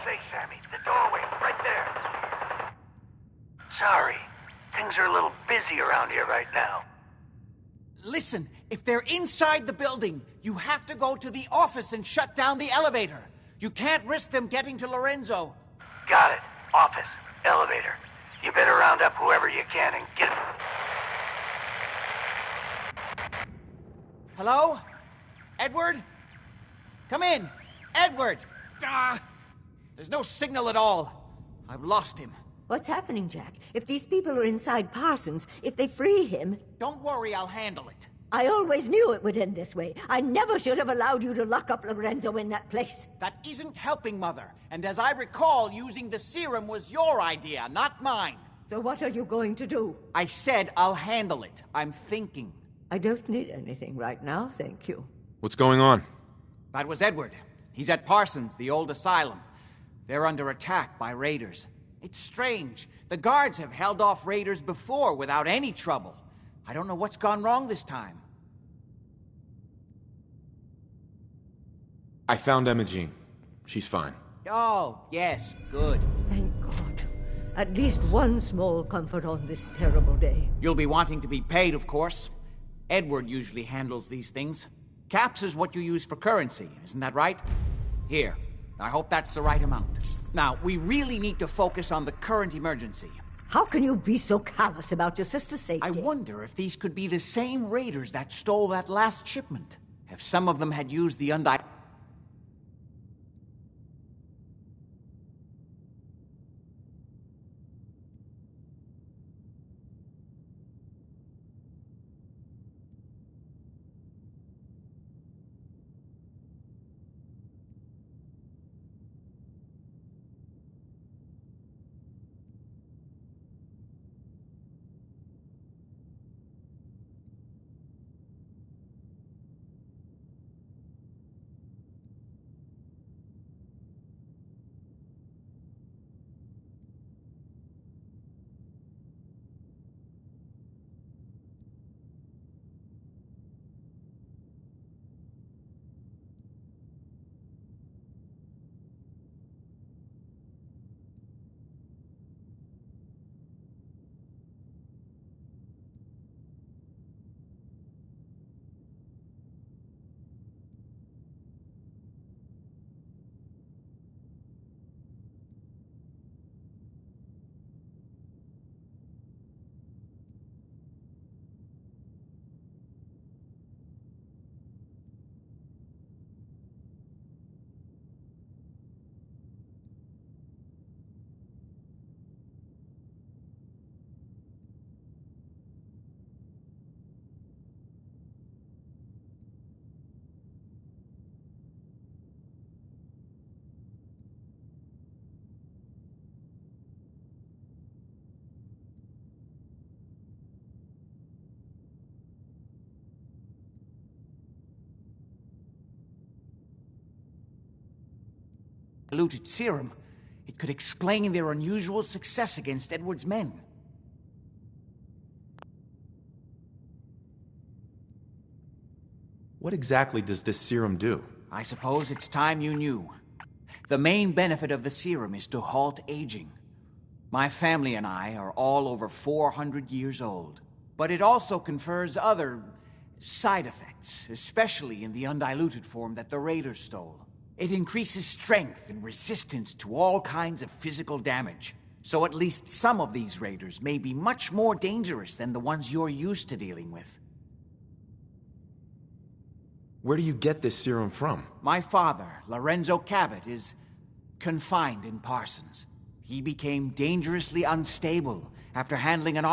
say, Sammy. The doorway, right there. Sorry. Things are a little busy around here right now.
Listen, if they're inside the building, you have to go to the office and shut down the elevator. You can't risk them getting to Lorenzo.
Got it. Office. Elevator. You better round up whoever you can and get...
Hello? Edward? Come in. Edward! There's no signal at all. I've lost him.
What's happening, Jack? If these people are inside Parsons, if they free him...
Don't worry, I'll handle it.
I always knew it would end this way. I never should have allowed you to lock up Lorenzo in that place.
That isn't helping, Mother. And as I recall, using the serum was your idea, not mine.
So what are you going to do?
I said I'll handle it. I'm thinking.
I don't need anything right now, thank you.
What's going on?
That was Edward. He's at Parsons, the old asylum. They're under attack by raiders. It's strange. The guards have held off raiders before without any trouble. I don't know what's gone wrong this time.
I found Emma Jean. She's fine.
Oh, yes, good.
Thank God. At least one small comfort on this terrible day.
You'll be wanting to be paid, of course. Edward usually handles these things. Caps is what you use for currency, isn't that right? Here. I hope that's the right amount. Now, we really need to focus on the current emergency.
How can you be so callous about your sister's safety?
I wonder if these could be the same raiders that stole that last shipment. If some of them had used the diluted serum. It could explain their unusual success against Edward's men.
What exactly does this serum do?
I suppose it's time you knew. The main benefit of the serum is to halt aging. My family and I are all over 400 years old. But it also confers other side effects, especially in the undiluted form that the raiders stole. It increases strength and resistance to all kinds of physical damage. So at least some of these raiders may be much more dangerous than the ones you're used to dealing with.
Where do you get this serum from?
My father, Lorenzo Cabot, is confined in Parsons. He became dangerously unstable after handling an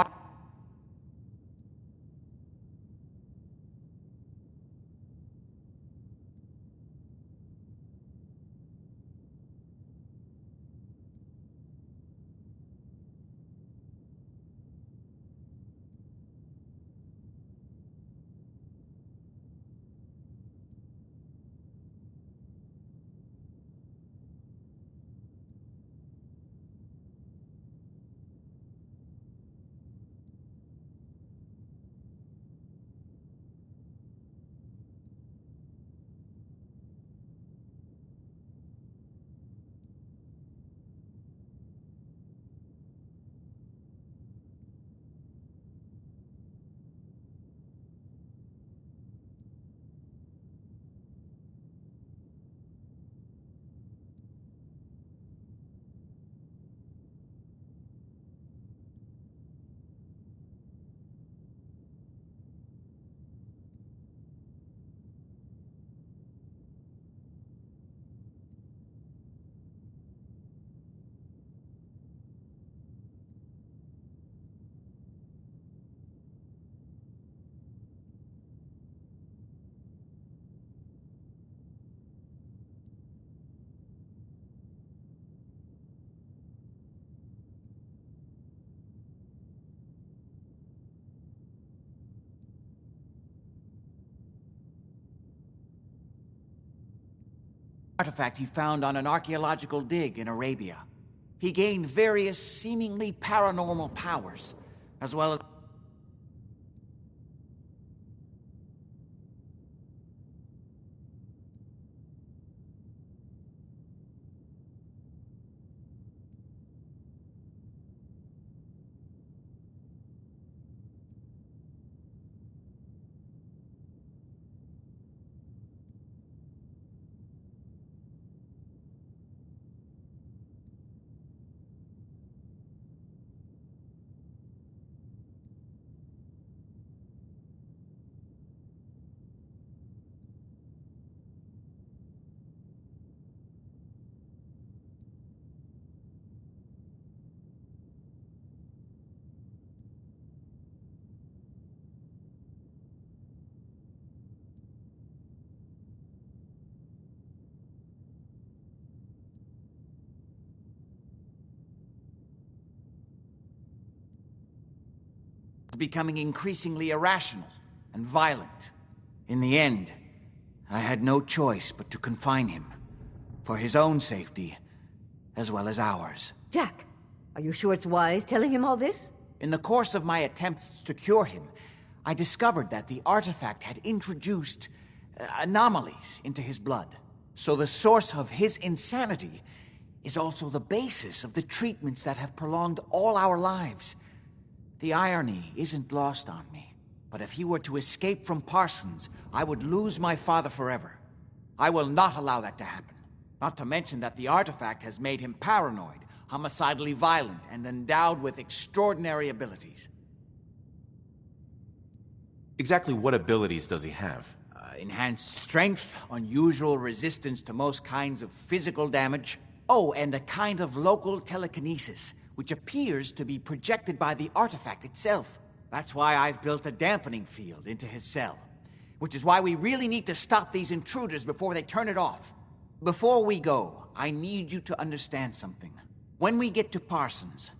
artifact he found on an archaeological dig in Arabia. He gained various seemingly paranormal powers, as well as becoming increasingly irrational and violent. In the end, I had no choice but to confine him, for his own safety, as well as ours.
Jack, are you sure it's wise telling him all this?
In the course of my attempts to cure him, I discovered that the artifact had introduced anomalies into his blood. So the source of his insanity is also the basis of the treatments that have prolonged all our lives. The irony isn't lost on me, but if he were to escape from Parsons, I would lose my father forever. I will not allow that to happen. Not to mention that the artifact has made him paranoid, homicidally violent, and endowed with extraordinary abilities.
Exactly what abilities does he have?
Enhanced strength, unusual resistance to most kinds of physical damage. Oh, and a kind of local telekinesis, which appears to be projected by the artifact itself. That's why I've built a dampening field into his cell. Which is why we really need to stop these intruders before they turn it off. Before we go, I need you to understand something. When we get to Parsons,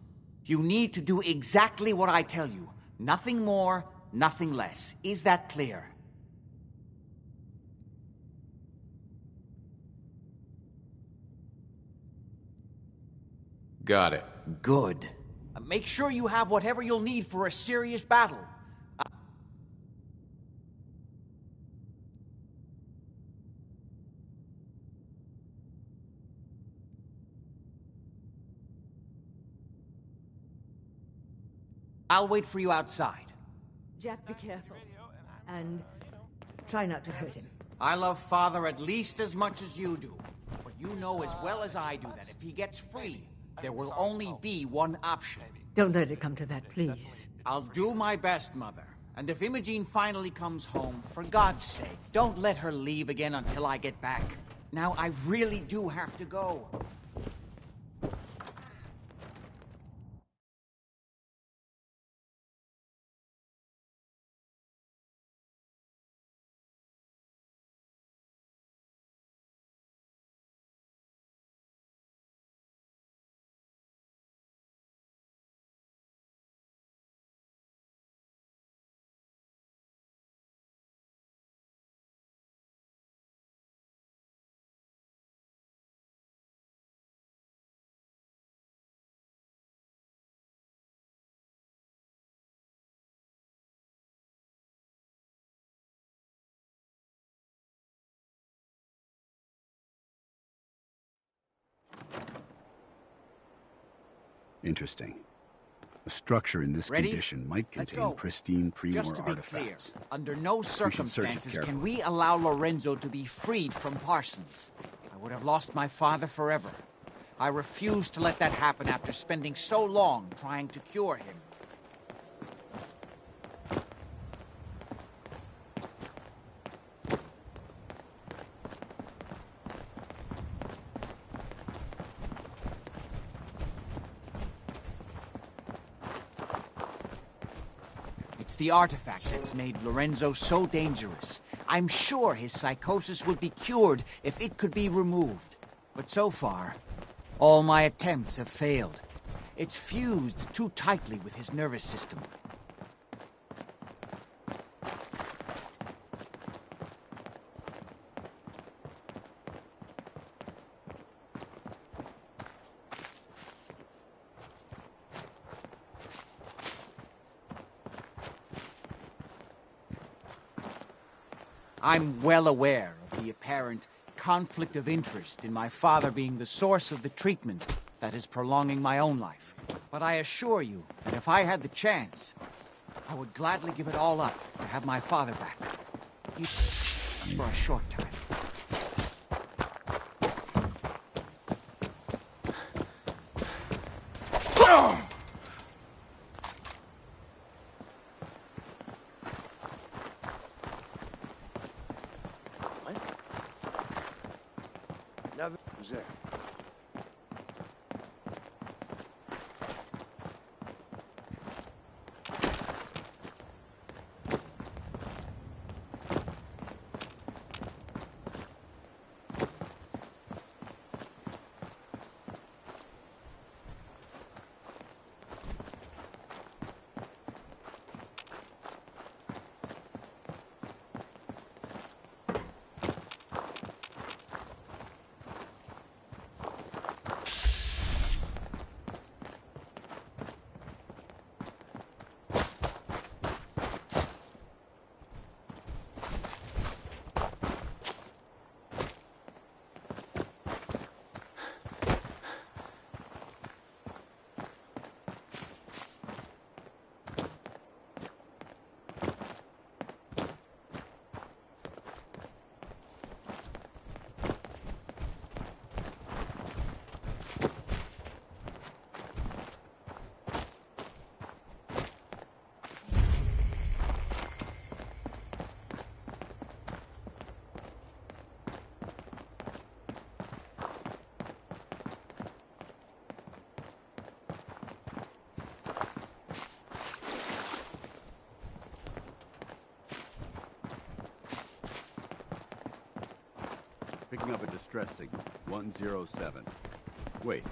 you need to do exactly what I tell you. Nothing more, nothing less. Is that clear?
Got it.
Good. Make sure you have whatever you'll need for a serious battle. I'll wait for you outside.
Jack, be careful. And try not to hurt him.
I love Father at least as much as you do. But you know as well as I do that if he gets free, there will only be one option.
Don't let it come to that, please.
I'll do my best, Mother. And if Imogene finally comes home, for God's sake, don't let her leave again until I get back. Now, I really do have to go.
Interesting. A structure in this
Ready?
condition might
Let's
contain
go.
pristine pre-war
Just to be
artifacts.
clear, under no
search it
circumstances can
carefully.
we allow Lorenzo to be freed from Parsons. I would have lost my father forever. I refuse to let that happen after spending so long trying to cure him. It's the artifact that's made Lorenzo so dangerous. I'm sure his psychosis would be cured if it could be removed. But so far, all my attempts have failed. It's fused too tightly with his nervous system. I'm well aware of the apparent conflict of interest in my father being the source of the treatment that is prolonging my own life. But I assure you that if I had the chance, I would gladly give it all up to have my father back. Even for a short time.
Nothing was there.
Picking up a distress signal, 107. Wait,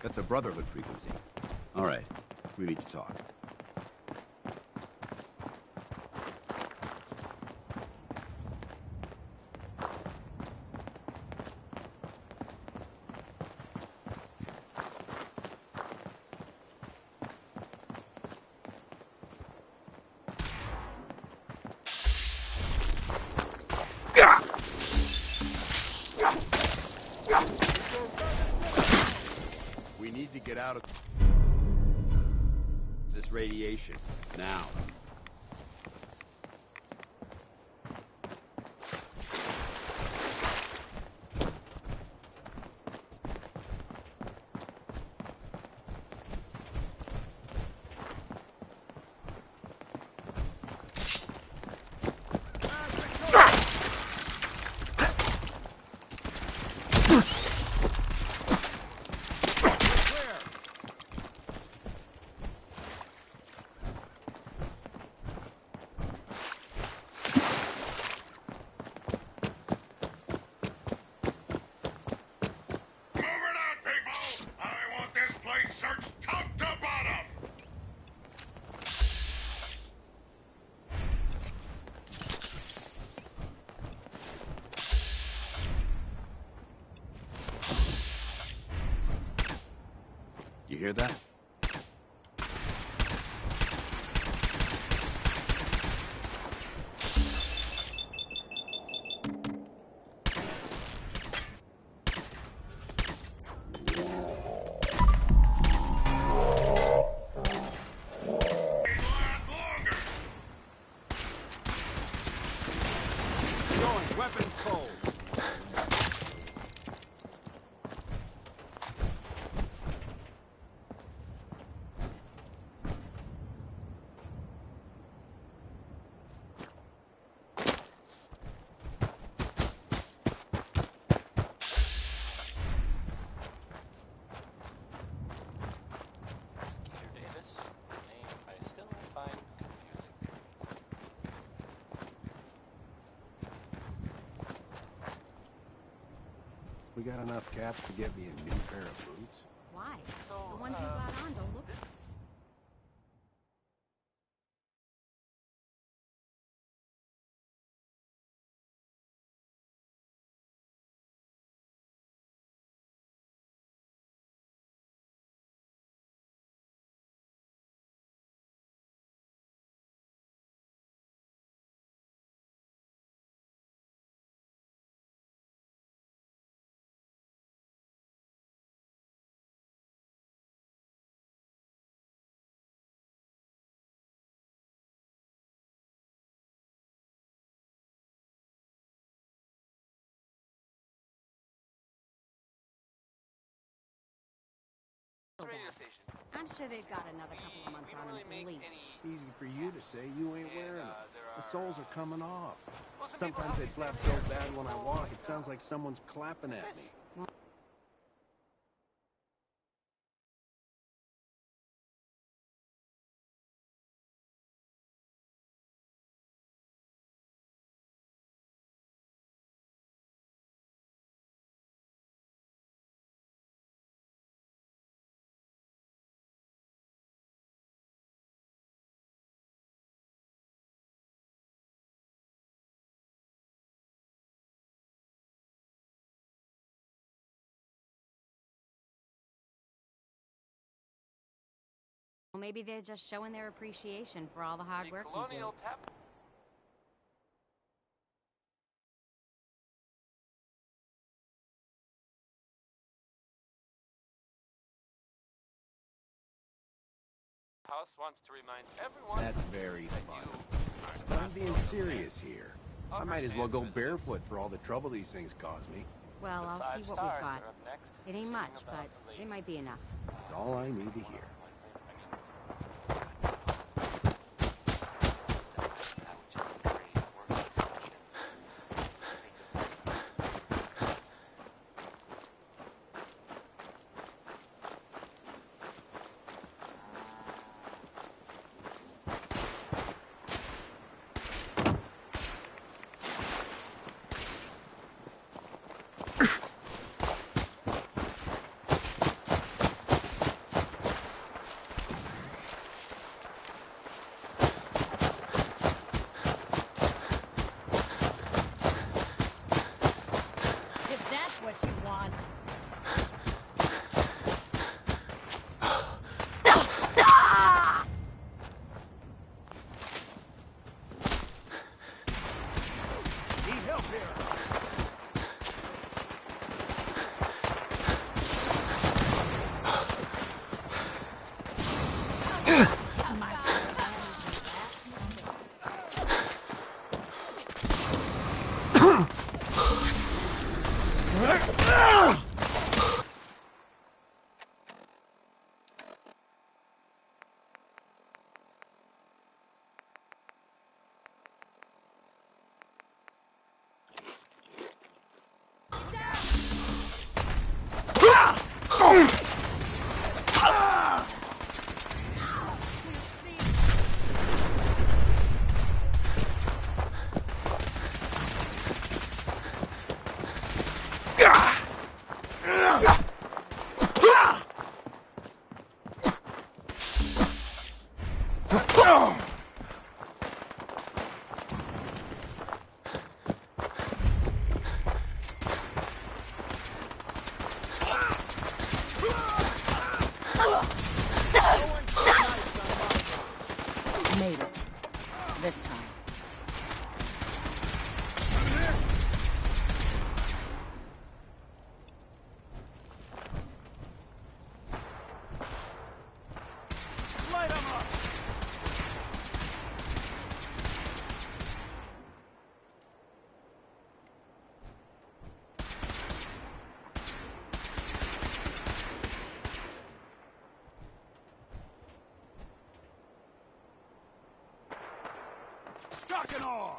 that's a Brotherhood frequency. All right, we need to talk. We need to get out of this radiation now. You hear that? Weapons cold.
We got enough caps to get me a new pair of boots?
Why? The ones you got on don't look so
so
radio
bad.
station.
I'm sure they've got another couple of months on them at least.
Easy for you to say. You ain't wearing them. The soles are coming off.
Well, some people
Sometimes they
help me
flap
stand
so
there.
bad when I walk, it sounds like someone's clapping at me.
Well, maybe they're just showing their appreciation for all the hard work you do.
Colonial Tap. House wants to remind everyone.
That's very funny. But I'm being serious here. I might as well go barefoot for all the trouble these things cause me.
Well, I'll see what we've got. It ain't much, but it might be enough.
That's all I need to hear.
If that's what you want.
Need help here.
Made it. This time.
Light 'em up. Shock and awe.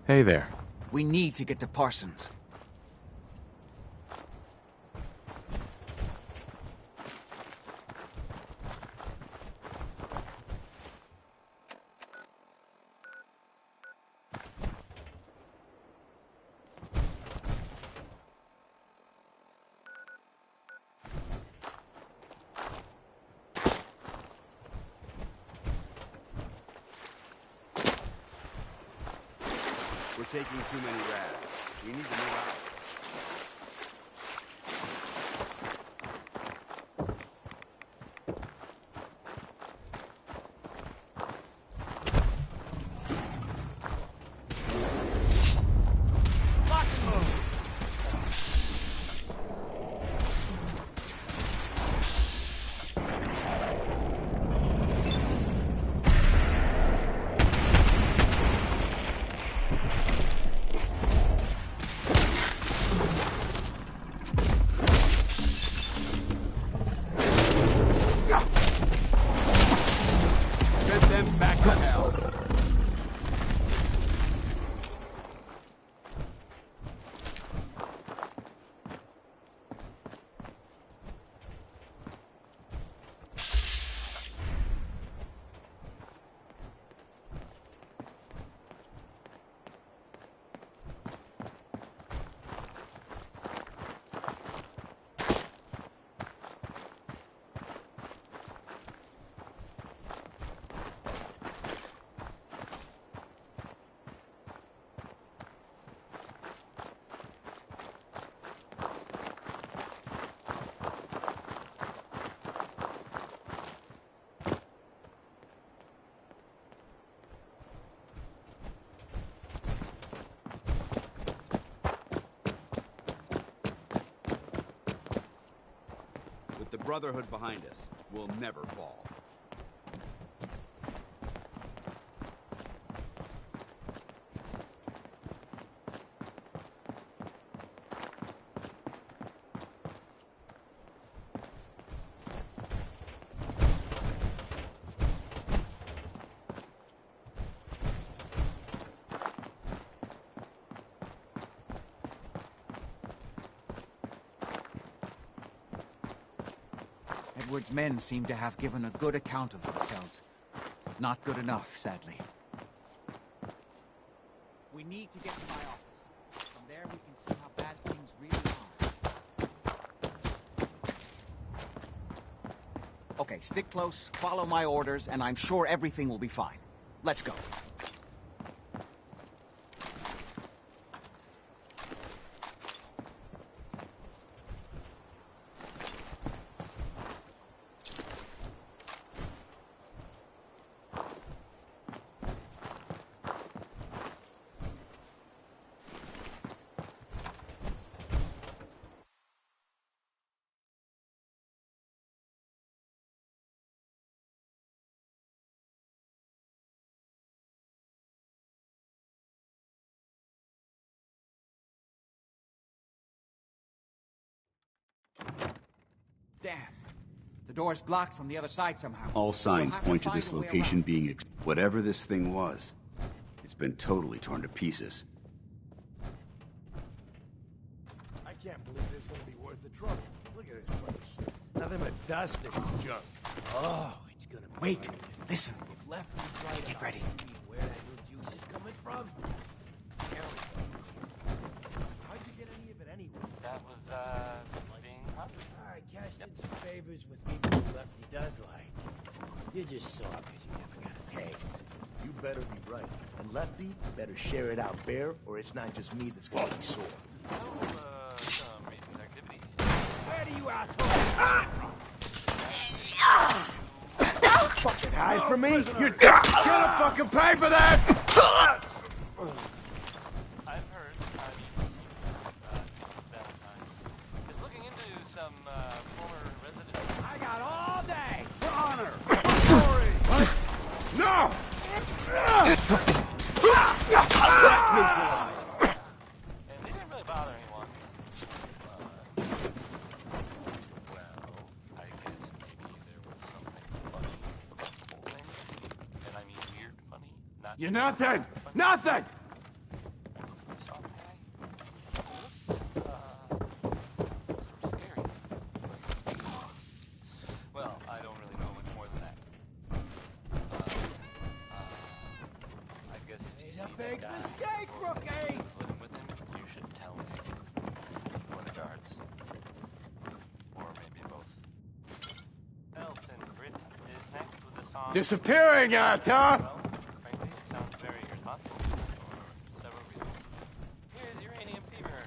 Hey there.
We need to get to Parsons.
We're taking too many rads. We need to move out. With the Brotherhood behind us, we'll never fall.
Edward's men seem to have given a good account of themselves, but not good enough, sadly. We need to get to my office. From there we can see how bad things really are. Okay, stick close, follow my orders, and I'm sure everything will be fine. Let's go. Damn. The door's blocked from the other side somehow.
All signs
We'll
point to
find
this
a way
location
around.
being whatever this thing was. It's been totally torn to pieces.
I can't believe this is going to be worth the trouble. Look at this place. Nothing but dust and junk. Oh, it's going to be...
Wait, listen.
If left and right,
Get ready.
Where that new juice is coming from? How'd you get any of it anyway?
That was, being positive.
I cashed in some favors with people who Lefty does like. You just saw because you never got a taste. You better be right. And Lefty better share it out fair, or it's not just me that's gonna be sore.
Some recent activity.
Where do you assholes? Fucking hide from me? You're gonna fucking pay for that!
I've heard, Valentine is looking into some, former residents.
I got all day! For honor! Glory! What? No!
And they didn't really bother anyone. Well, I guess maybe there was something funny about the whole thing. And I mean weird funny, not...
You're nothing! Nothing!
guy
Mistake, rookie!
who's living with him, you should tell me. Or the guards. Or maybe both. Elton Britt is next with a song.
Disappearing,
Well,
Tom!
frankly, it sounds very irresponsible for several reasons. Here's Uranium Fever.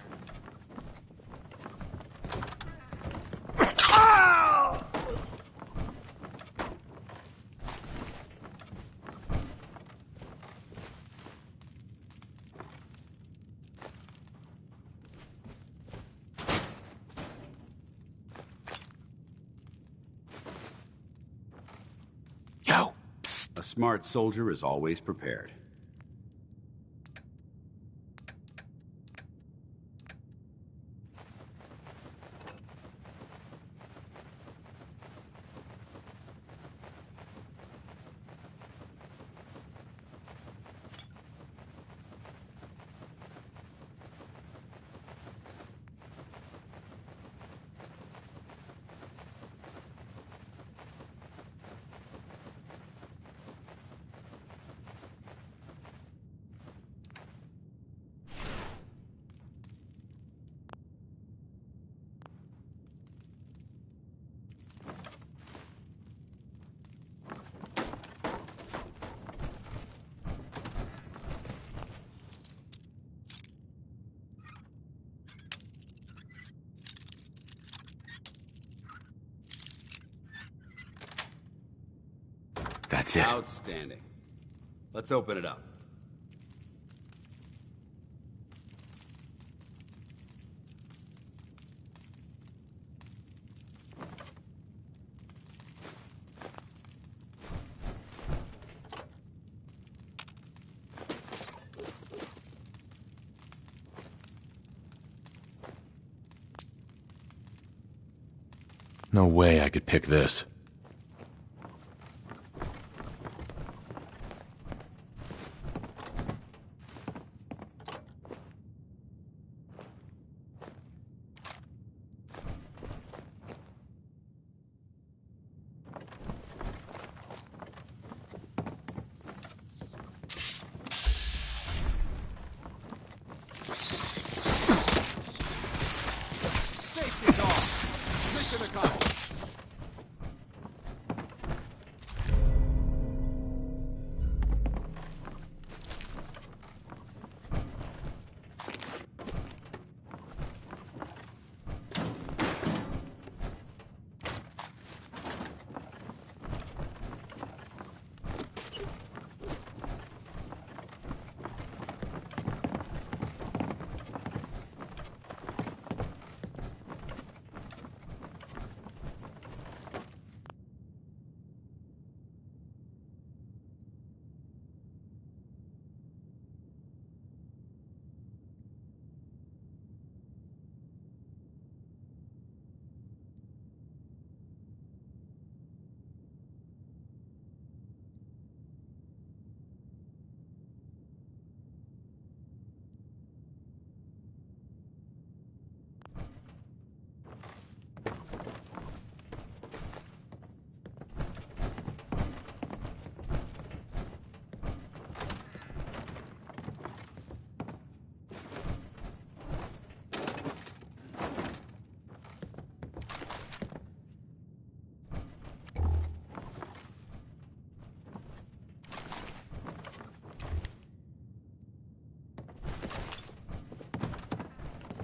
Yo! Psst. A smart soldier is always prepared.
That's it.
Outstanding. Let's open it up.
No way I could pick this.
Safety's off! Mission accomplished!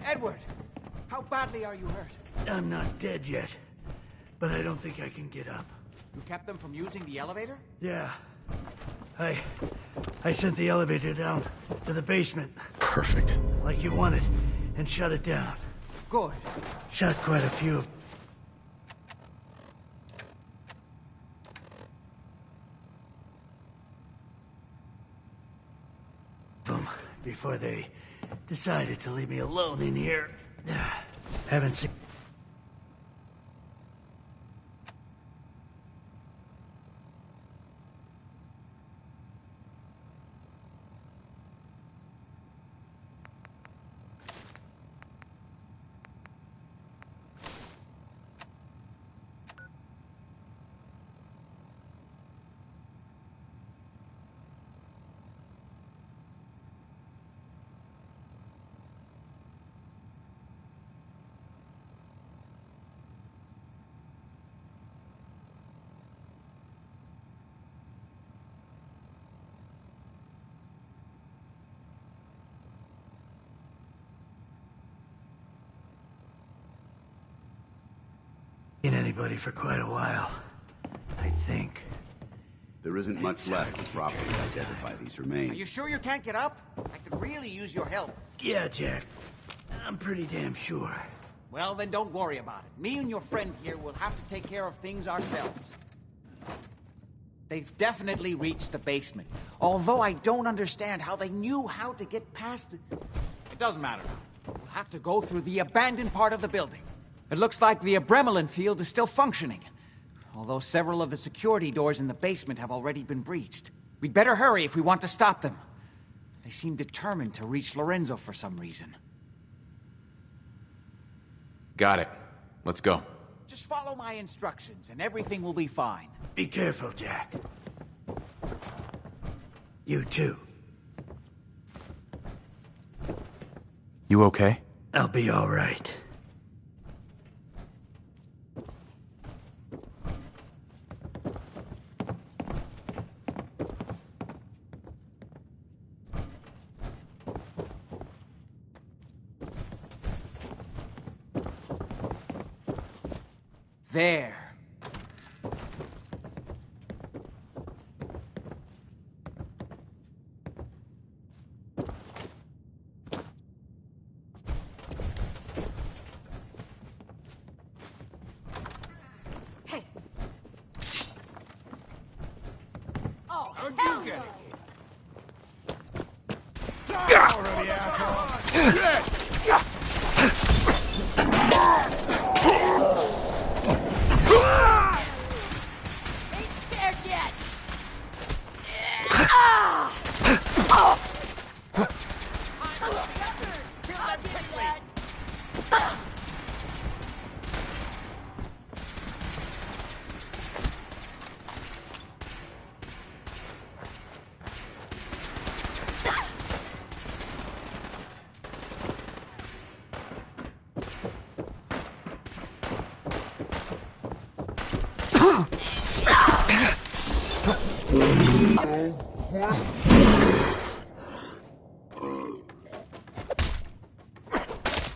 Edward, how badly are you hurt?
I'm not dead yet, but I don't think I can get up.
You kept them from using the elevator?
Yeah. I sent the elevator down to the basement.
Perfect.
Like you wanted, and shut it down.
Good.
Shot quite a few of them before they decided to leave me alone in here. Haven't seen... anybody for quite a while. I think.
There isn't much left to properly identify these remains.
Are you sure you can't get up? I could really use your help.
Yeah, Jack. I'm pretty damn sure.
Well, then don't worry about it. Me and your friend here will have to take care of things ourselves. They've definitely reached the basement. Although I don't understand how they knew how to get past it. It doesn't matter now. We'll have to go through the abandoned part of the building. It looks like the Abremelin field is still functioning. Although several of the security doors in the basement have already been breached. We'd better hurry if we want to stop them. They seem determined to reach Lorenzo for some reason.
Got it. Let's go.
Just follow my instructions and everything will be fine.
Be careful, Jack. You too.
You okay?
I'll be all right.
There.
Hey. Oh,
how'd
hell
you get
no.
it? Die already, asshole!
Ain't scared yet. Ah! Oh! I'll give you that.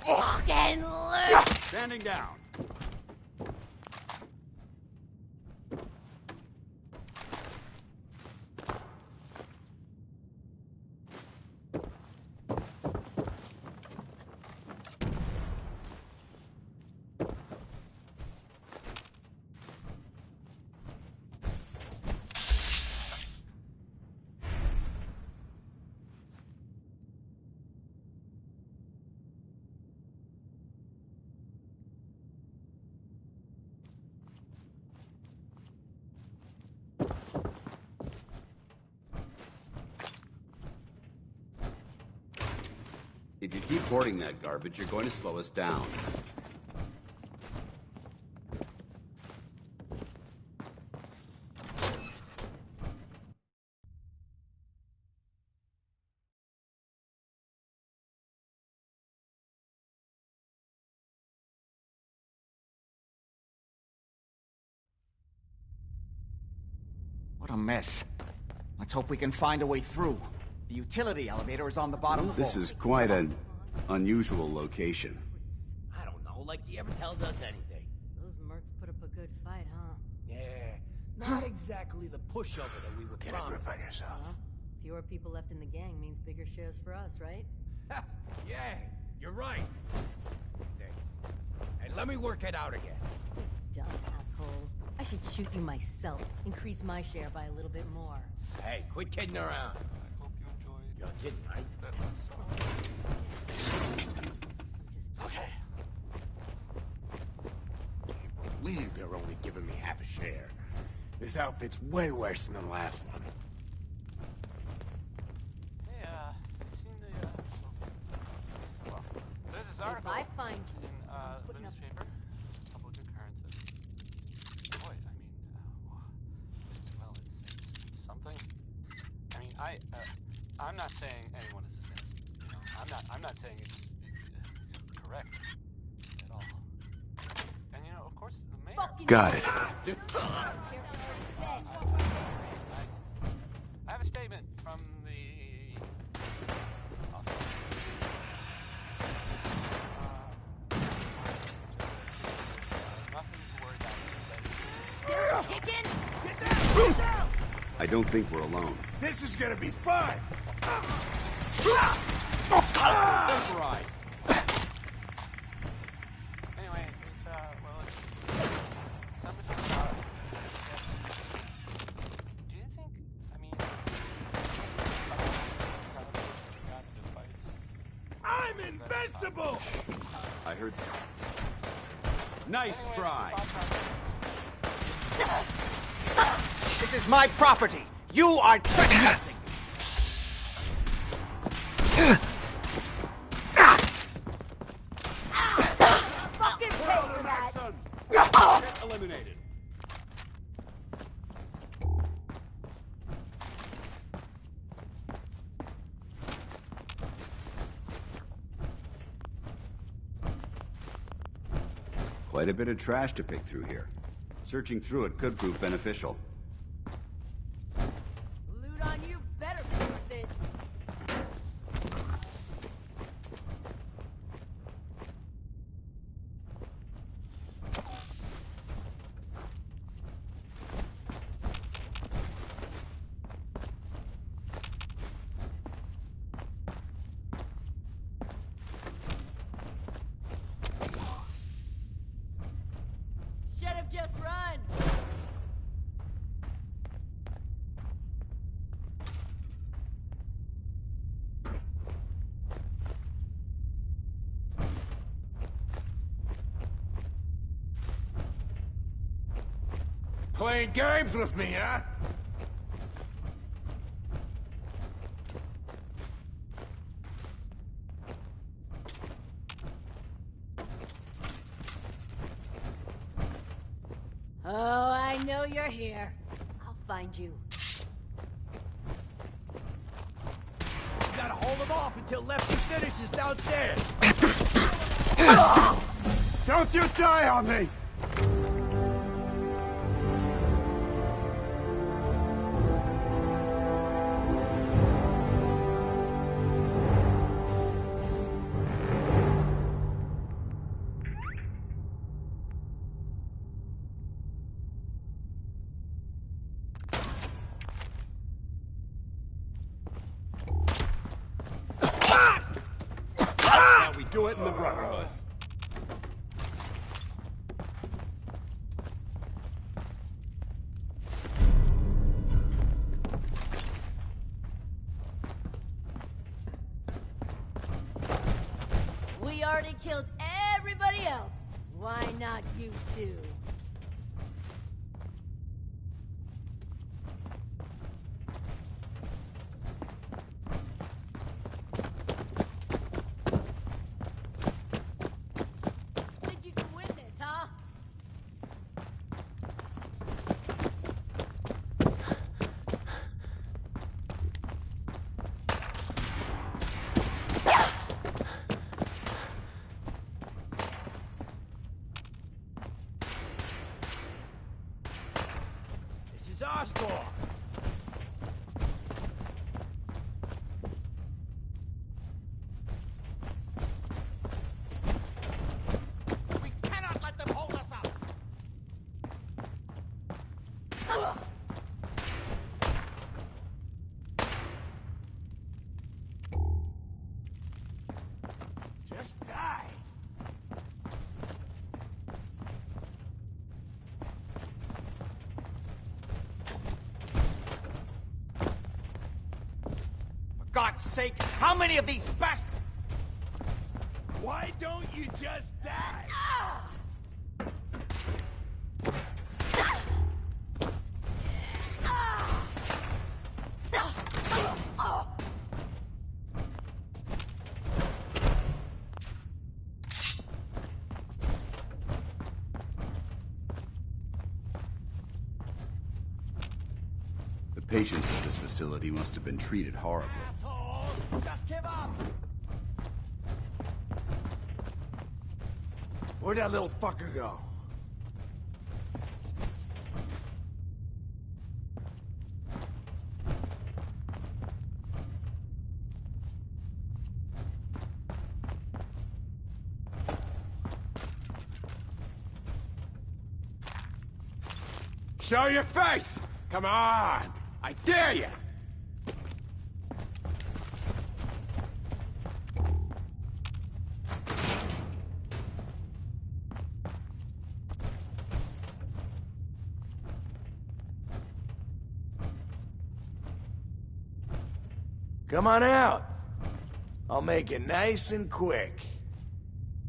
Fucking look.
Standing down. If you keep hoarding that garbage, you're going to slow us down.
What a mess. Let's hope we can find a way through. The utility elevator is on the bottom floor.
This is quite an unusual location.
I don't know, like he ever tells us anything.
Those mercs put up a good fight, huh?
Yeah, not exactly the pushover that we were
Get a
promised.
grip on yourself.
Well, fewer people left in the gang means bigger shares for us, right?
Yeah, you're right. Hey, let me work it out again.
Dumb asshole. I should shoot you myself. Increase my share by a little bit more.
Hey, quit kidding around.
I hope you enjoyed
You're kidding, right?
that song.
Okay. Can't believe they're only giving me half a share. This outfit's way worse than the last one.
Hey, you seen the, well, there's this article
If I find you,
in, the newspaper. Public occurrences. Boy, I mean, well, it's something. I mean, I'm not saying anyone is a saint. You know, I'm not saying it's correct at all. And you know, of course, the mayor.
Got it.
I have a statement from the office. Nothing to worry about.
I don't think we're alone.
This is gonna be fun!
Vaporize.
Anyway, it's, well, it's summertime, do you think, I mean,
I'm invincible!
I heard so. Nice try.
This is my property. You are trespassing.
Fucking pay for that!
Eliminated. Quite a bit of trash to pick through here. Searching through it could prove beneficial.
Loot on you better be worth it. Should have just run.
Playing games with me, huh?
Oh, I know you're here. I'll find you.
You gotta hold him off until Lefty finishes downstairs. Don't you die on me!
How we do it in the Brotherhood.
We already killed everybody else. Why not you too? Think you can win this, huh?
This is our score.
We cannot let them hold us up.
Just die.
For God's sake, how many of these bastards?
Why don't you just die?
The patients at this facility must have been treated horribly.
Just give up! Where'd that little fucker go? Show your face! Come on!
I dare you!
Come on out. I'll make it nice and quick.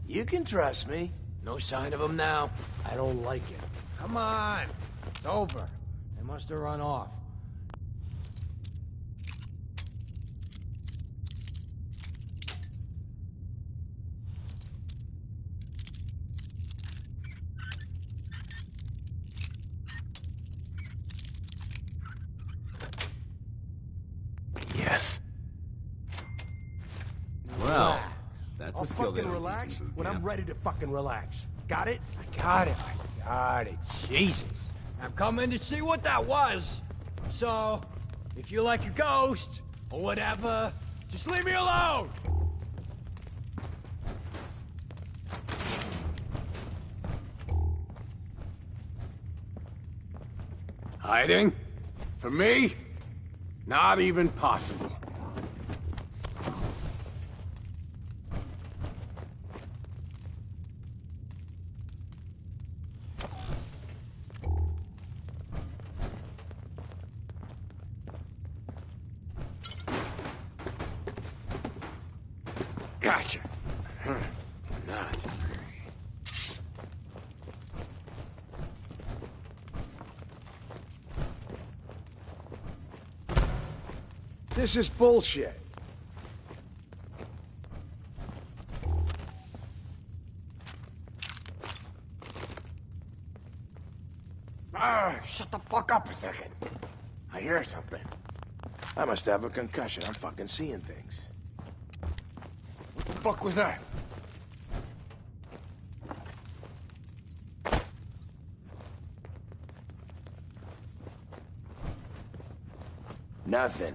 You can trust me. No sign of him now?
I don't like it. Come on! It's over. They must have run off.
Yes.
Well, that's
I'll
a skill they
fucking
don't
relax
teach in boot
when I'm
camp.
ready to fucking relax. Got it?
I got it. Jesus. I'm coming to see what that was. So, if you're like a ghost, or whatever, just leave me alone!
Hiding? For me? Not even possible. Gotcha. Not.
This is bullshit.
Shut the fuck up a second. I hear something.
I must have a concussion. I'm fucking seeing things.
What the fuck was that?
Nothing.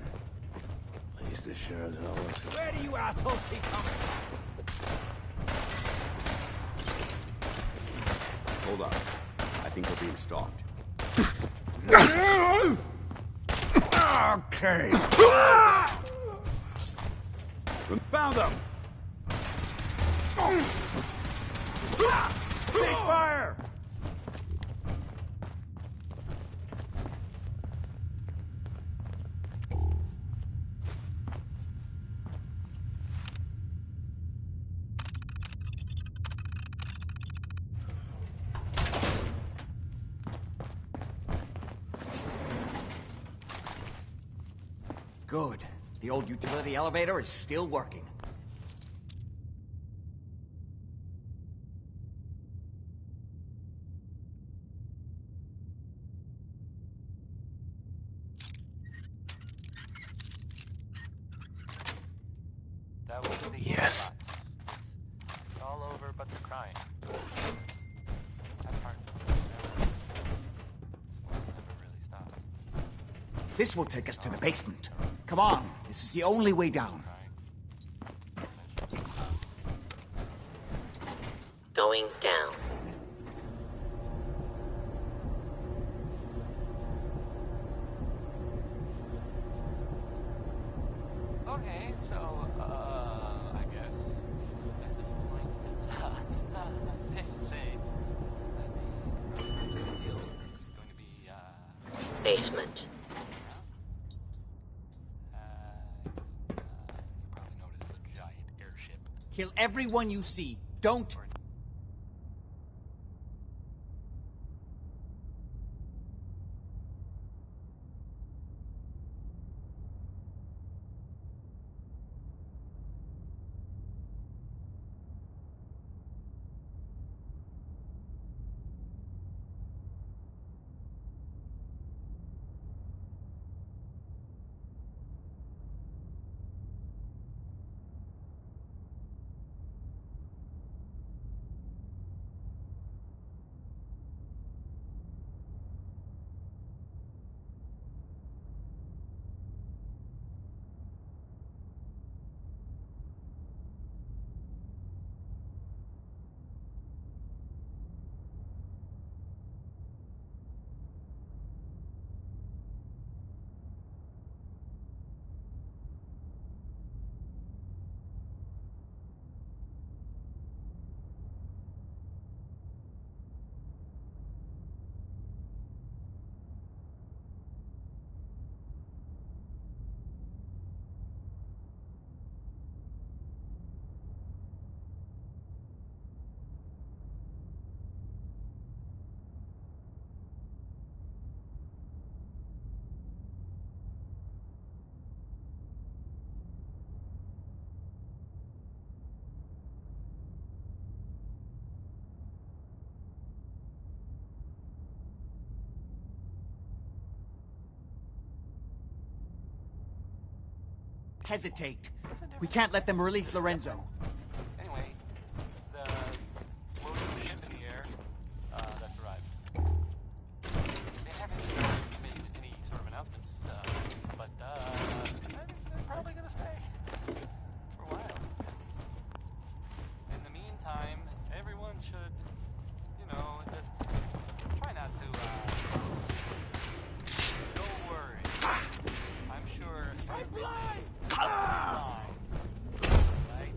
At least it sure as hell looks like.
Where do you assholes keep coming?
Hold up. I think we're being stalked.
Okay.
Found them!
Ceasefire!
Good. The old utility elevator is still working.
That was the
Yes.
It's all over but the crying. That part never really stops.
This will take us to the basement. Come on, this is the only way down.
Going down.
Okay, so, I guess at this point it's safe to say that the deal is going to be,
Basement.
Kill everyone you see. Don't. hesitate. We can't let them release Lorenzo.
Anyway, the loading of the ship in the air, that's arrived. They haven't made any sort of announcements, but I think they're probably gonna stay for a while. In the meantime, everyone should, you know, just try not to, don't worry. I'm sure. I'm blind! Right?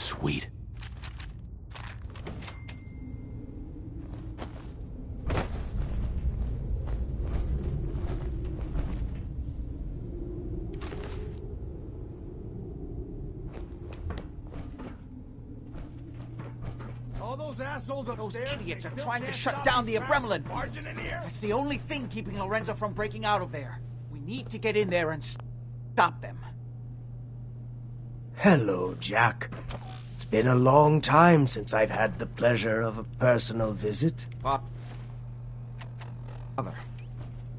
Sweet.
All those assholes
Those
upstairs,
idiots
they
are
still
trying to
can't
shut
stop
down
these
the Abremlin.
barging in here?
That's the only thing keeping Lorenzo from breaking out of there. We need to get in there and stop them.
Hello, Jack. It's been a long time since I've had the pleasure of a personal visit.
Father,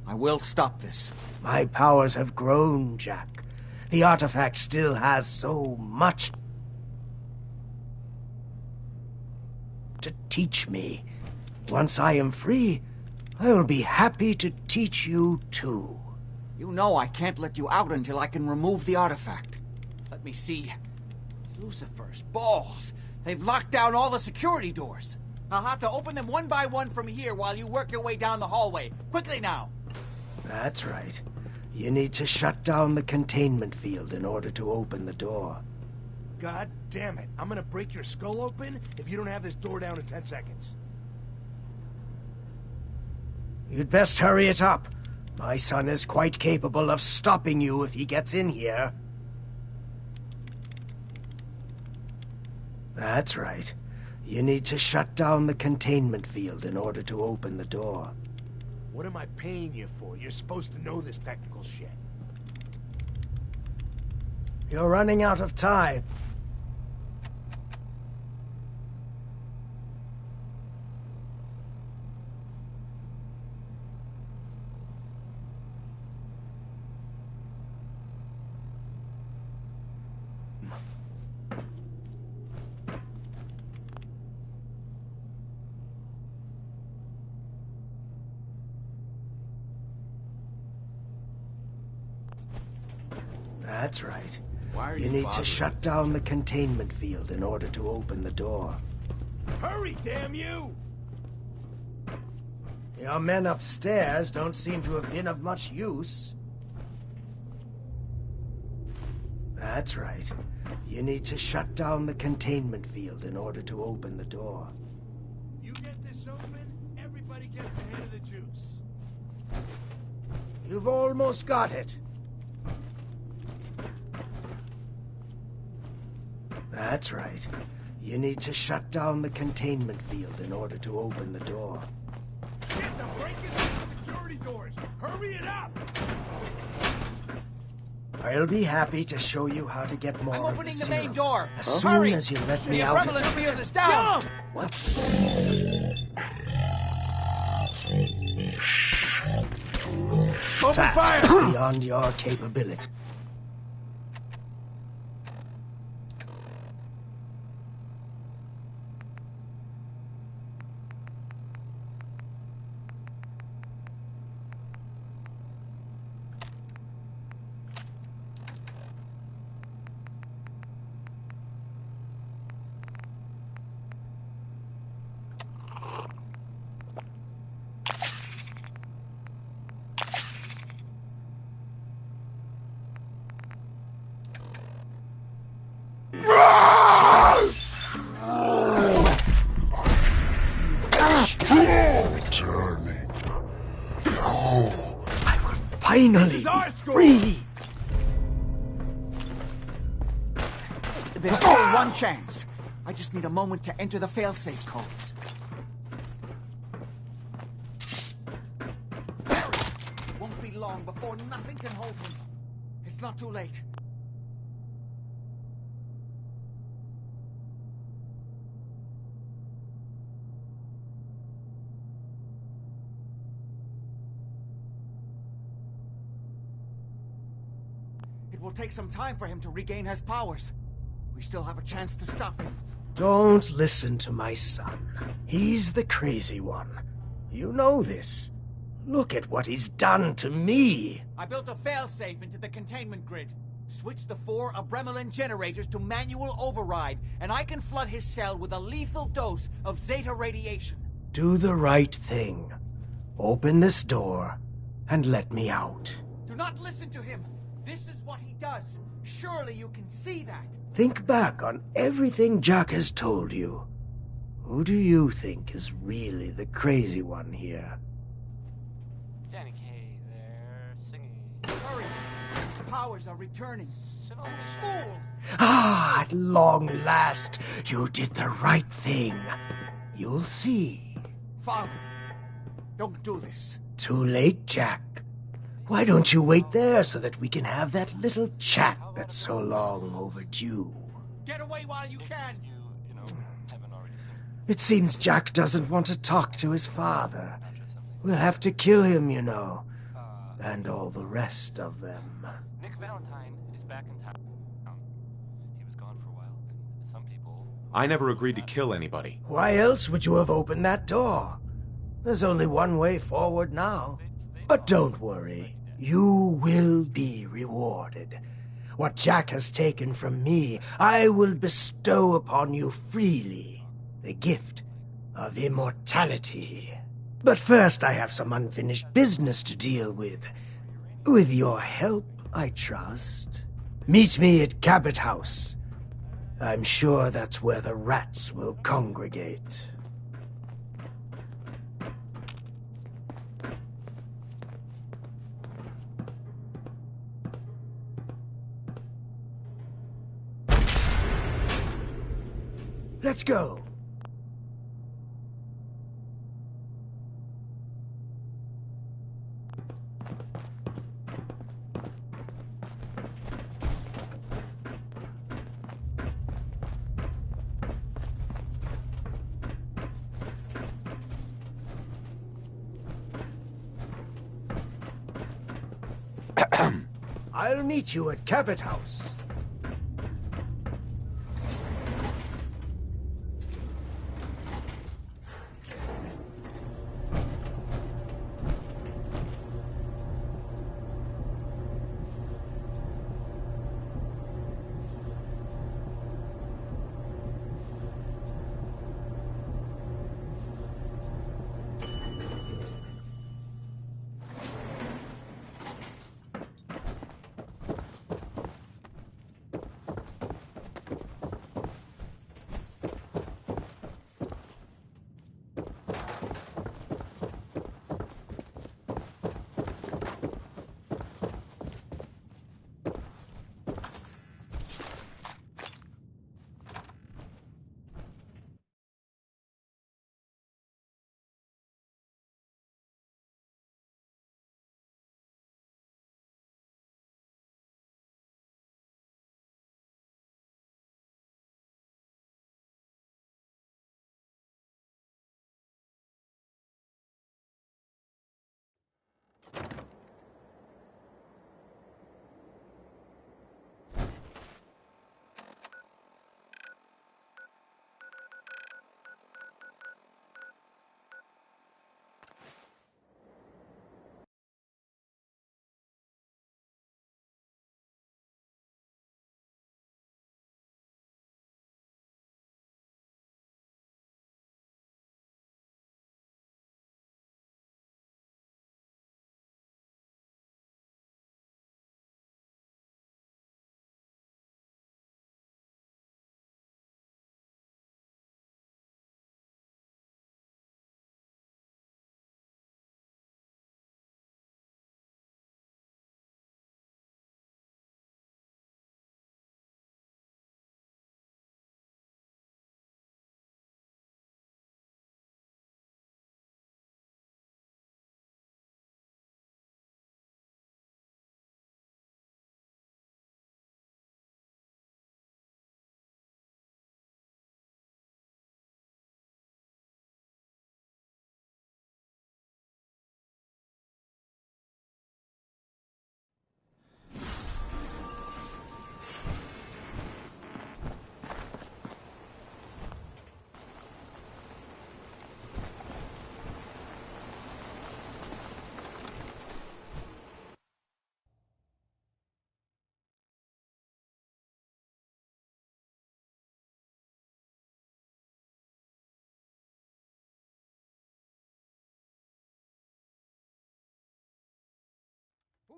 I will stop this.
My powers have grown, Jack. The artifact still has so much to teach me. Once I am free, I will be happy to teach you too.
You know I can't let you out until I can remove the artifact. Let me see. Lucifer's balls. They've locked down all the security doors. I'll have to open them one by one from here while you work your way down the hallway. Quickly now.
That's right. You need to shut down the containment field in order to open the door.
God damn it. I'm gonna break your skull open if you don't have this door down in 10 seconds.
You'd best hurry it up. My son is quite capable of stopping you if he gets in here. That's right. You need to shut down the containment field in order to open the door.
What am I paying you for? You're supposed to know this technical shit.
You're running out of time. That's right.
Why are
You
you
need to
bothering
shut down the containment field in order to open the door.
Hurry, damn you!
Your men upstairs don't seem to have been of much use. That's right. You need to shut down the containment field in order to open the door.
You get this open, everybody gets a hit of the juice.
You've almost got it. That's right. You need to shut down the containment field in order to open the door.
Get the breakers and security doors! Hurry it up!
I'll be happy to show you how to get more
I'm
of
opening
the
the main
serum.
door.
As soon
Hurry.
as you let me
The
out.
Abremlin field is down.
What?
Open
Task
fire!
beyond your capability.
Returning. No.
I will finally be free.
There's still one chance. I just need a moment to enter the failsafe codes. Won't be long before nothing can hold me. It's not too late. It will take some time for him to regain his powers. We still have a chance to stop him.
Don't listen to my son. He's the crazy one. You know this. Look at what he's done to me.
I built a failsafe into the containment grid. Switch the 4 Abremlin generators to manual override, and I can flood his cell with a lethal dose of Zeta radiation.
Do the right thing. Open this door and let me out.
Do not listen to him. This is what he does. Surely you can see that.
Think back on everything Jack has told you. Who do you think is really the crazy one here?
Danny Kaye there, singing.
Hurry! His powers are returning. Fool!
Ah, at long last, you did the right thing. You'll see.
Father, don't do this.
Too late, Jack. Why don't you wait there so that we can have that little chat that's so long overdue?
Get away while you can.
It seems Jack doesn't want to talk to his father. We'll have to kill him, you know. And all the rest of them.
Nick Valentine is back in town. He was gone for a while, and some people...
I never agreed to kill anybody.
Why else would you have opened that door? There's only one way forward now. But don't worry. You will be rewarded. What Jack has taken from me, I will bestow upon you freely. The gift of immortality. But first I have some unfinished business to deal with. With your help, I trust. Meet me at Cabot House. I'm sure that's where the rats will congregate. Let's go. I'll meet you at Cabot House.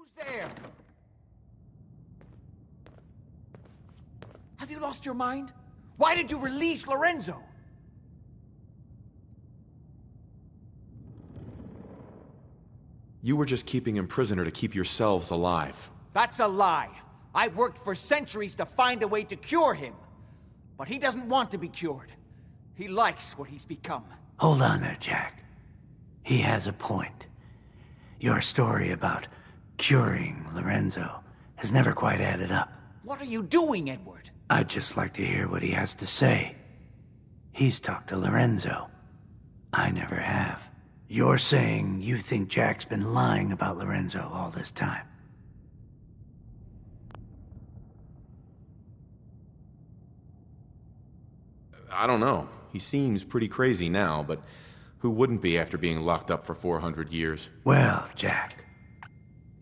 Who's there? you lost your mind? Why did you release Lorenzo?
You were just keeping him prisoner to keep yourselves alive.
That's a lie. I worked for centuries to find a way to cure him. But he doesn't want to be cured. He likes what he's become.
Hold on there, Jack. He has a point. Your story about curing Lorenzo has never quite added up.
What are you doing, Edward?
I'd just like to hear what he has to say. He's talked to Lorenzo. I never have. You're saying you think Jack's been lying about Lorenzo all this time.
I don't know. He seems pretty crazy now, but who wouldn't be after being locked up for 400 years?
Well, Jack,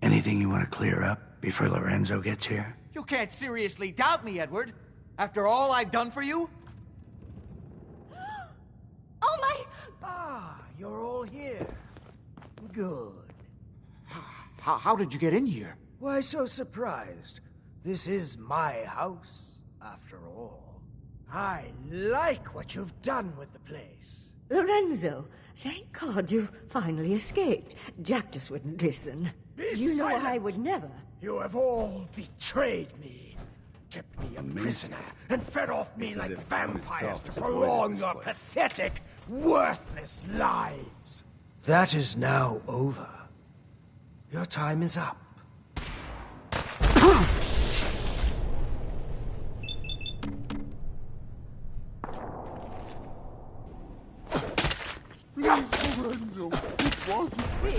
anything you want to clear up before Lorenzo gets here?
You can't seriously doubt me, Edward. After all I've done for you?
Oh my...
Ah, you're all here. Good.
How did you get in here?
Why so surprised? This is my house, after all. I like what you've done with the place.
Lorenzo, thank God you finally escaped. Jack just wouldn't listen. You know I would never.
You have all betrayed me. Kept me a prisoner and fed off me like vampires to prolong your pathetic, worthless lives. That is now over. Your time is up.
Lorenzo, it wasn't me.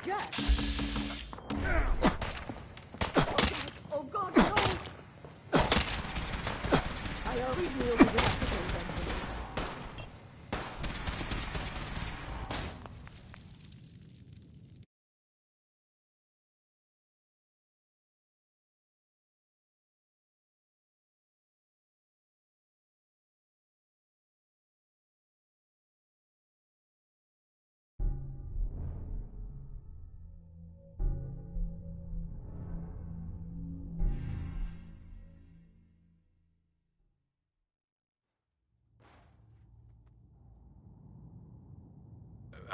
Jack! Oh God, no! I always knew we would have to do something.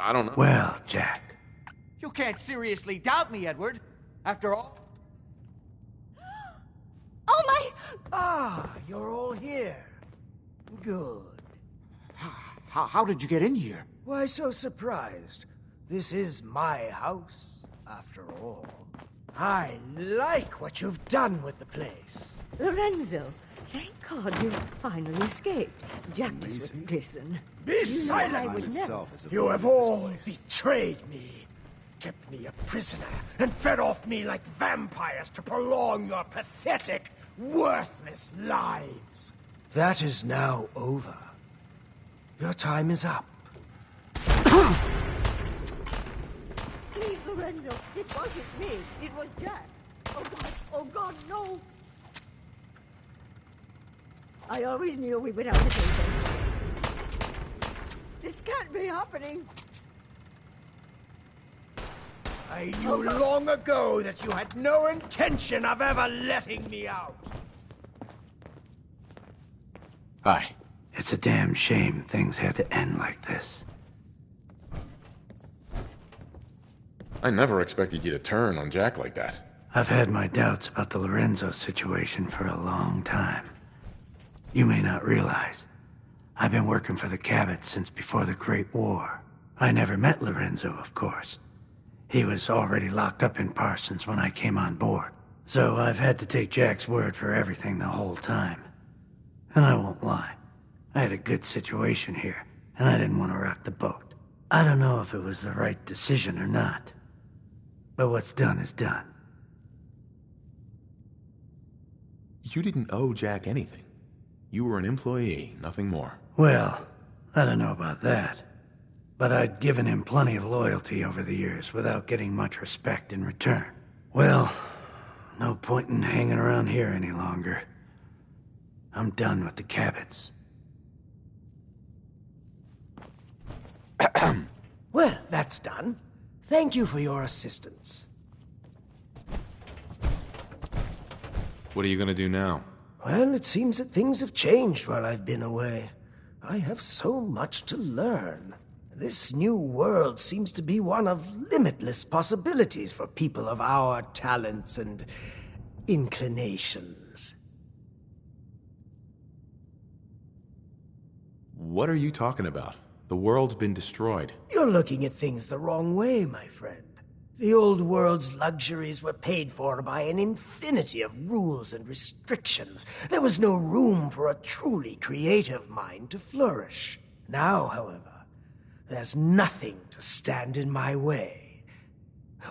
I don't know.
Well, Jack.
You can't seriously doubt me, Edward. After all...
Oh my...
Ah, you're all here. Good.
How did you get in here?
Why so surprised? This is my house, after all. I like what you've done with the place.
Lorenzo, thank God you finally escaped. Jack just wouldn't listen.
Be
You know
silent!
I would never.
You have all betrayed me. Kept me a prisoner and fed off me like vampires to prolong your pathetic, worthless lives. That is now over. Your time is up.
Please, Lorenzo, it wasn't me. It was Jack. Oh God, no! I always knew we would have to do something. This can't be happening.
I knew long ago that you had no intention of ever letting me out.
Hi.
It's a damn shame things had to end like this.
I never expected you to turn on Jack like that.
I've had my doubts about the Lorenzo situation for a long time. You may not realize, I've been working for the Cabot since before the Great War. I never met Lorenzo, of course. He was already locked up in Parsons when I came on board. So I've had to take Jack's word for everything the whole time. And I won't lie, I had a good situation here, and I didn't want to rock the boat. I don't know if it was the right decision or not. But what's done is done.
You didn't owe Jack anything. You were an employee, nothing more.
Well, I don't know about that. But I'd given him plenty of loyalty over the years without getting much respect in return. Well, no point in hanging around here any longer. I'm done with the Cabots.
Well, that's done. Thank you for your assistance.
What are you gonna do now?
Well, it seems that things have changed while I've been away. I have so much to learn. This new world seems to be one of limitless possibilities for people of our talents and inclinations.
What are you talking about? The world's been destroyed.
You're looking at things the wrong way, my friend. The old world's luxuries were paid for by an infinity of rules and restrictions. There was no room for a truly creative mind to flourish. Now, however, there's nothing to stand in my way.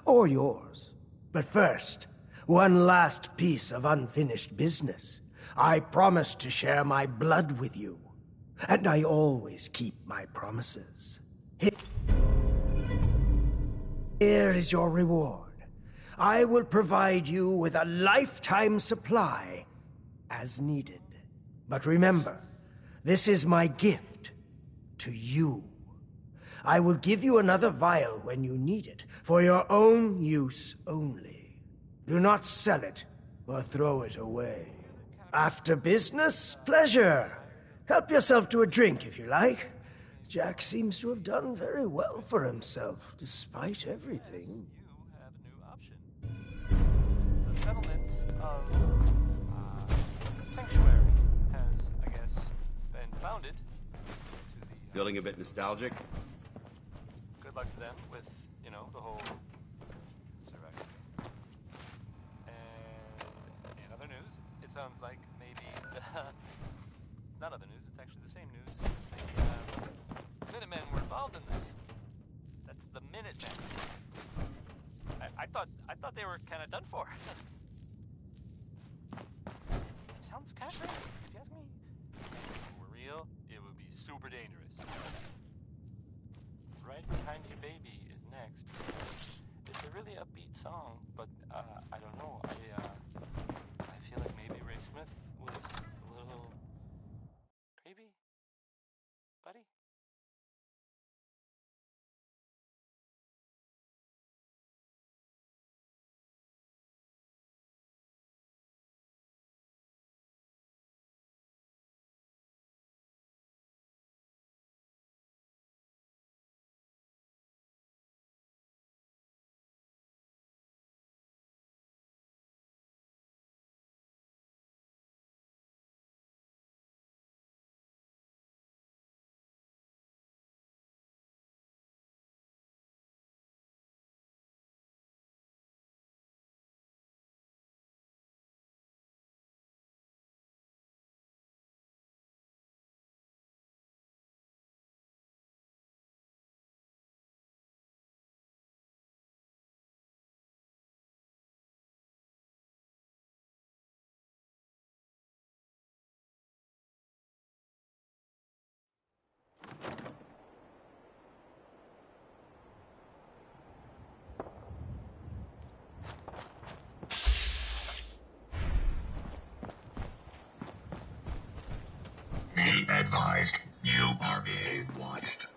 Or yours. But first, one last piece of unfinished business. I promised to share my blood with you. And I always keep my promises. Here is your reward. I will provide you with a lifetime supply, as needed. But remember, this is my gift to you. I will give you another vial when you need it, for your own use only. Do not sell it or throw it away. After business, pleasure. Help yourself to a drink if you like. Jack seems to have done very well for himself, despite everything.
The settlement of Sanctuary has, I guess, been founded.
Feeling a bit nostalgic?
Good luck to them with, you know, the whole survivor. And in other news, it sounds like maybe it's not other news, it's actually the same news. The Minutemen were involved in this. That's the Minutemen. I thought they were kind of done for. It sounds kind of crazy, if you ask me. If it were real, it would be super dangerous. Right Behind You Baby is next. It's a really upbeat song, but I don't know. I feel like maybe Ray Smith was a little crazy, buddy.
Be advised, you are being watched.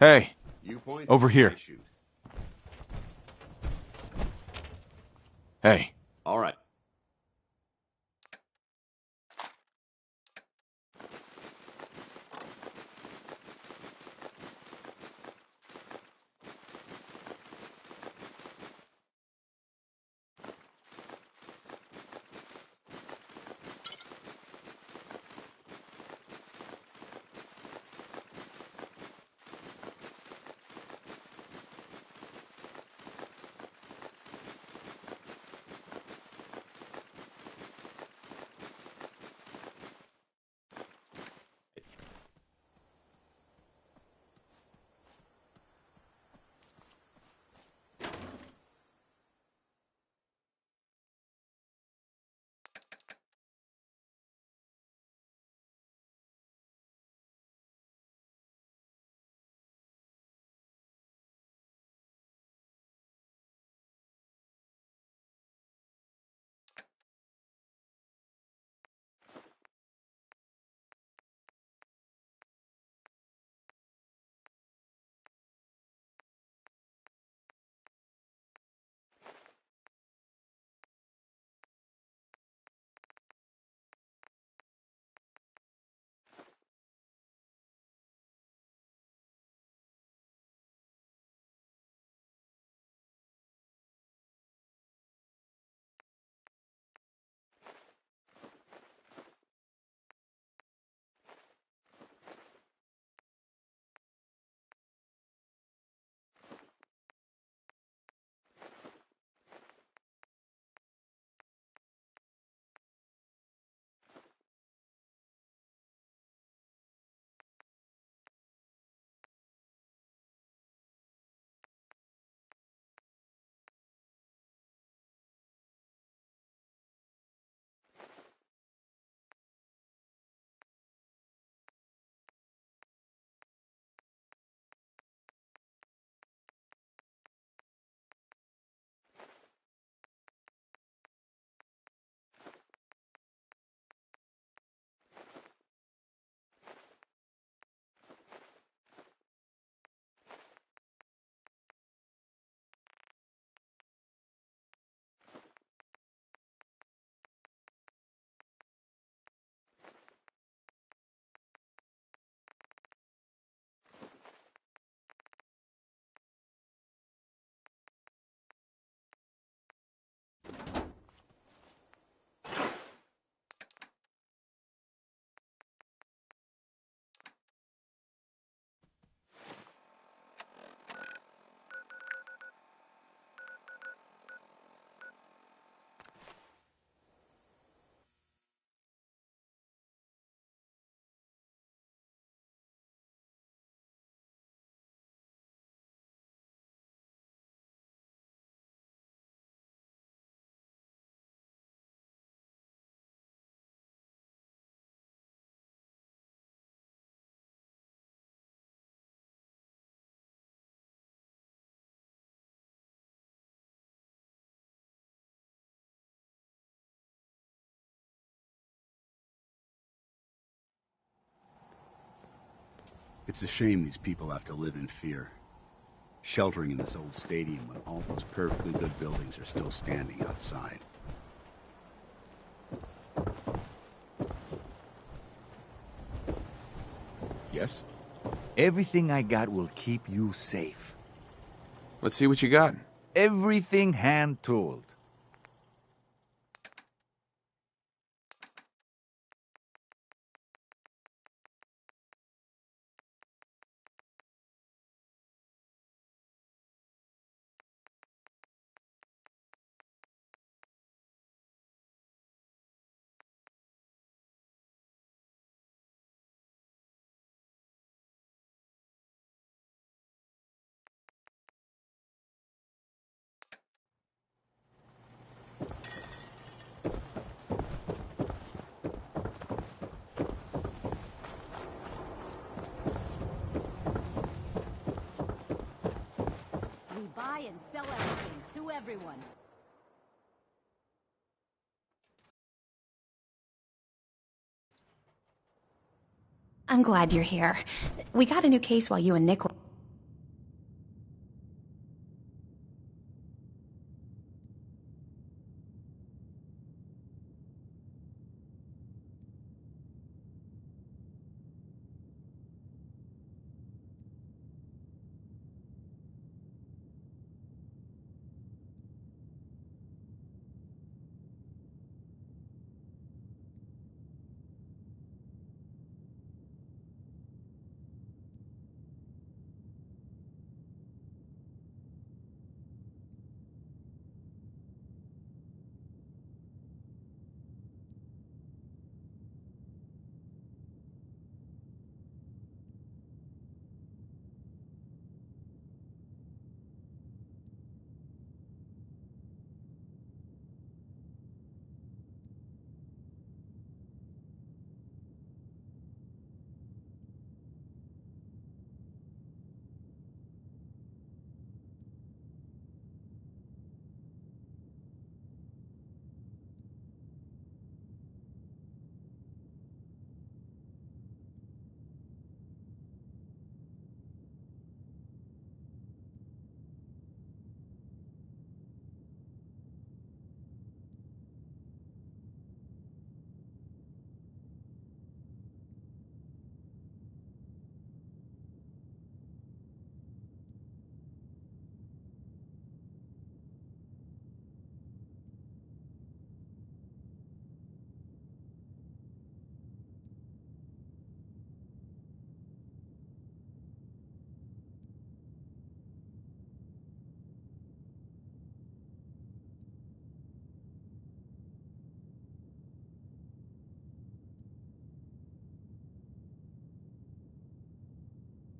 Hey,
You point,
over here.
I shoot.
Hey.
All right. It's a shame these people have to live in fear. Sheltering in this old stadium when all those perfectly good buildings are still standing outside.
Yes?
Everything I got will keep you safe.
Let's see what you got.
Everything hand-tooled.
We buy and sell everything to everyone.
I'm glad you're here. We got a new case while you and Nick were...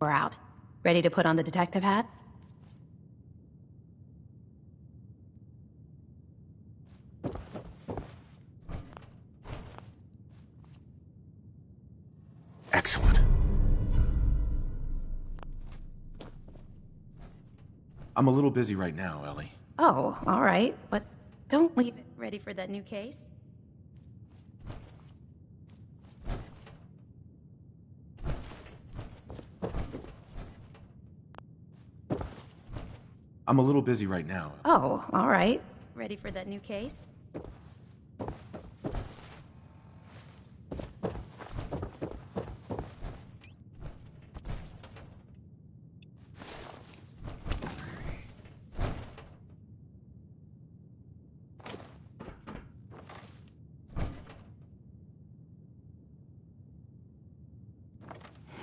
We're out. Ready to put on the detective hat?
Excellent. I'm a little busy right now, Ellie.
Oh, all right. But don't leave it. Ready for that new case?
I'm a little busy right now.
Oh, all right. Ready for that new case?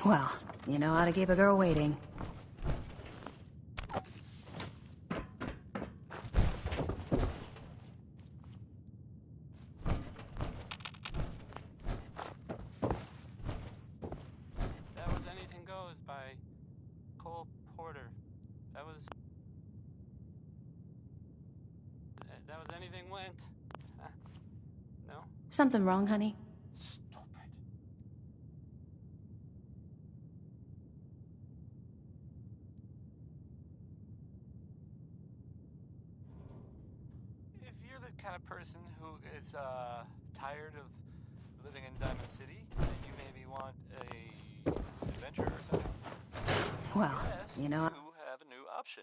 Well, you know how to keep a girl waiting.
That was Anything Goes by Cole Porter. That was Anything Went. No?
Something wrong, honey?
If you're the kind of person who is tired of living in Diamond City, and you maybe want a adventure or something,
Well,
yes,
you know...
you have a new option.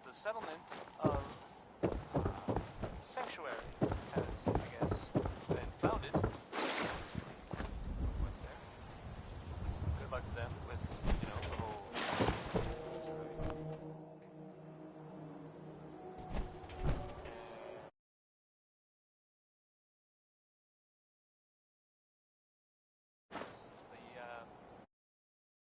The settlement of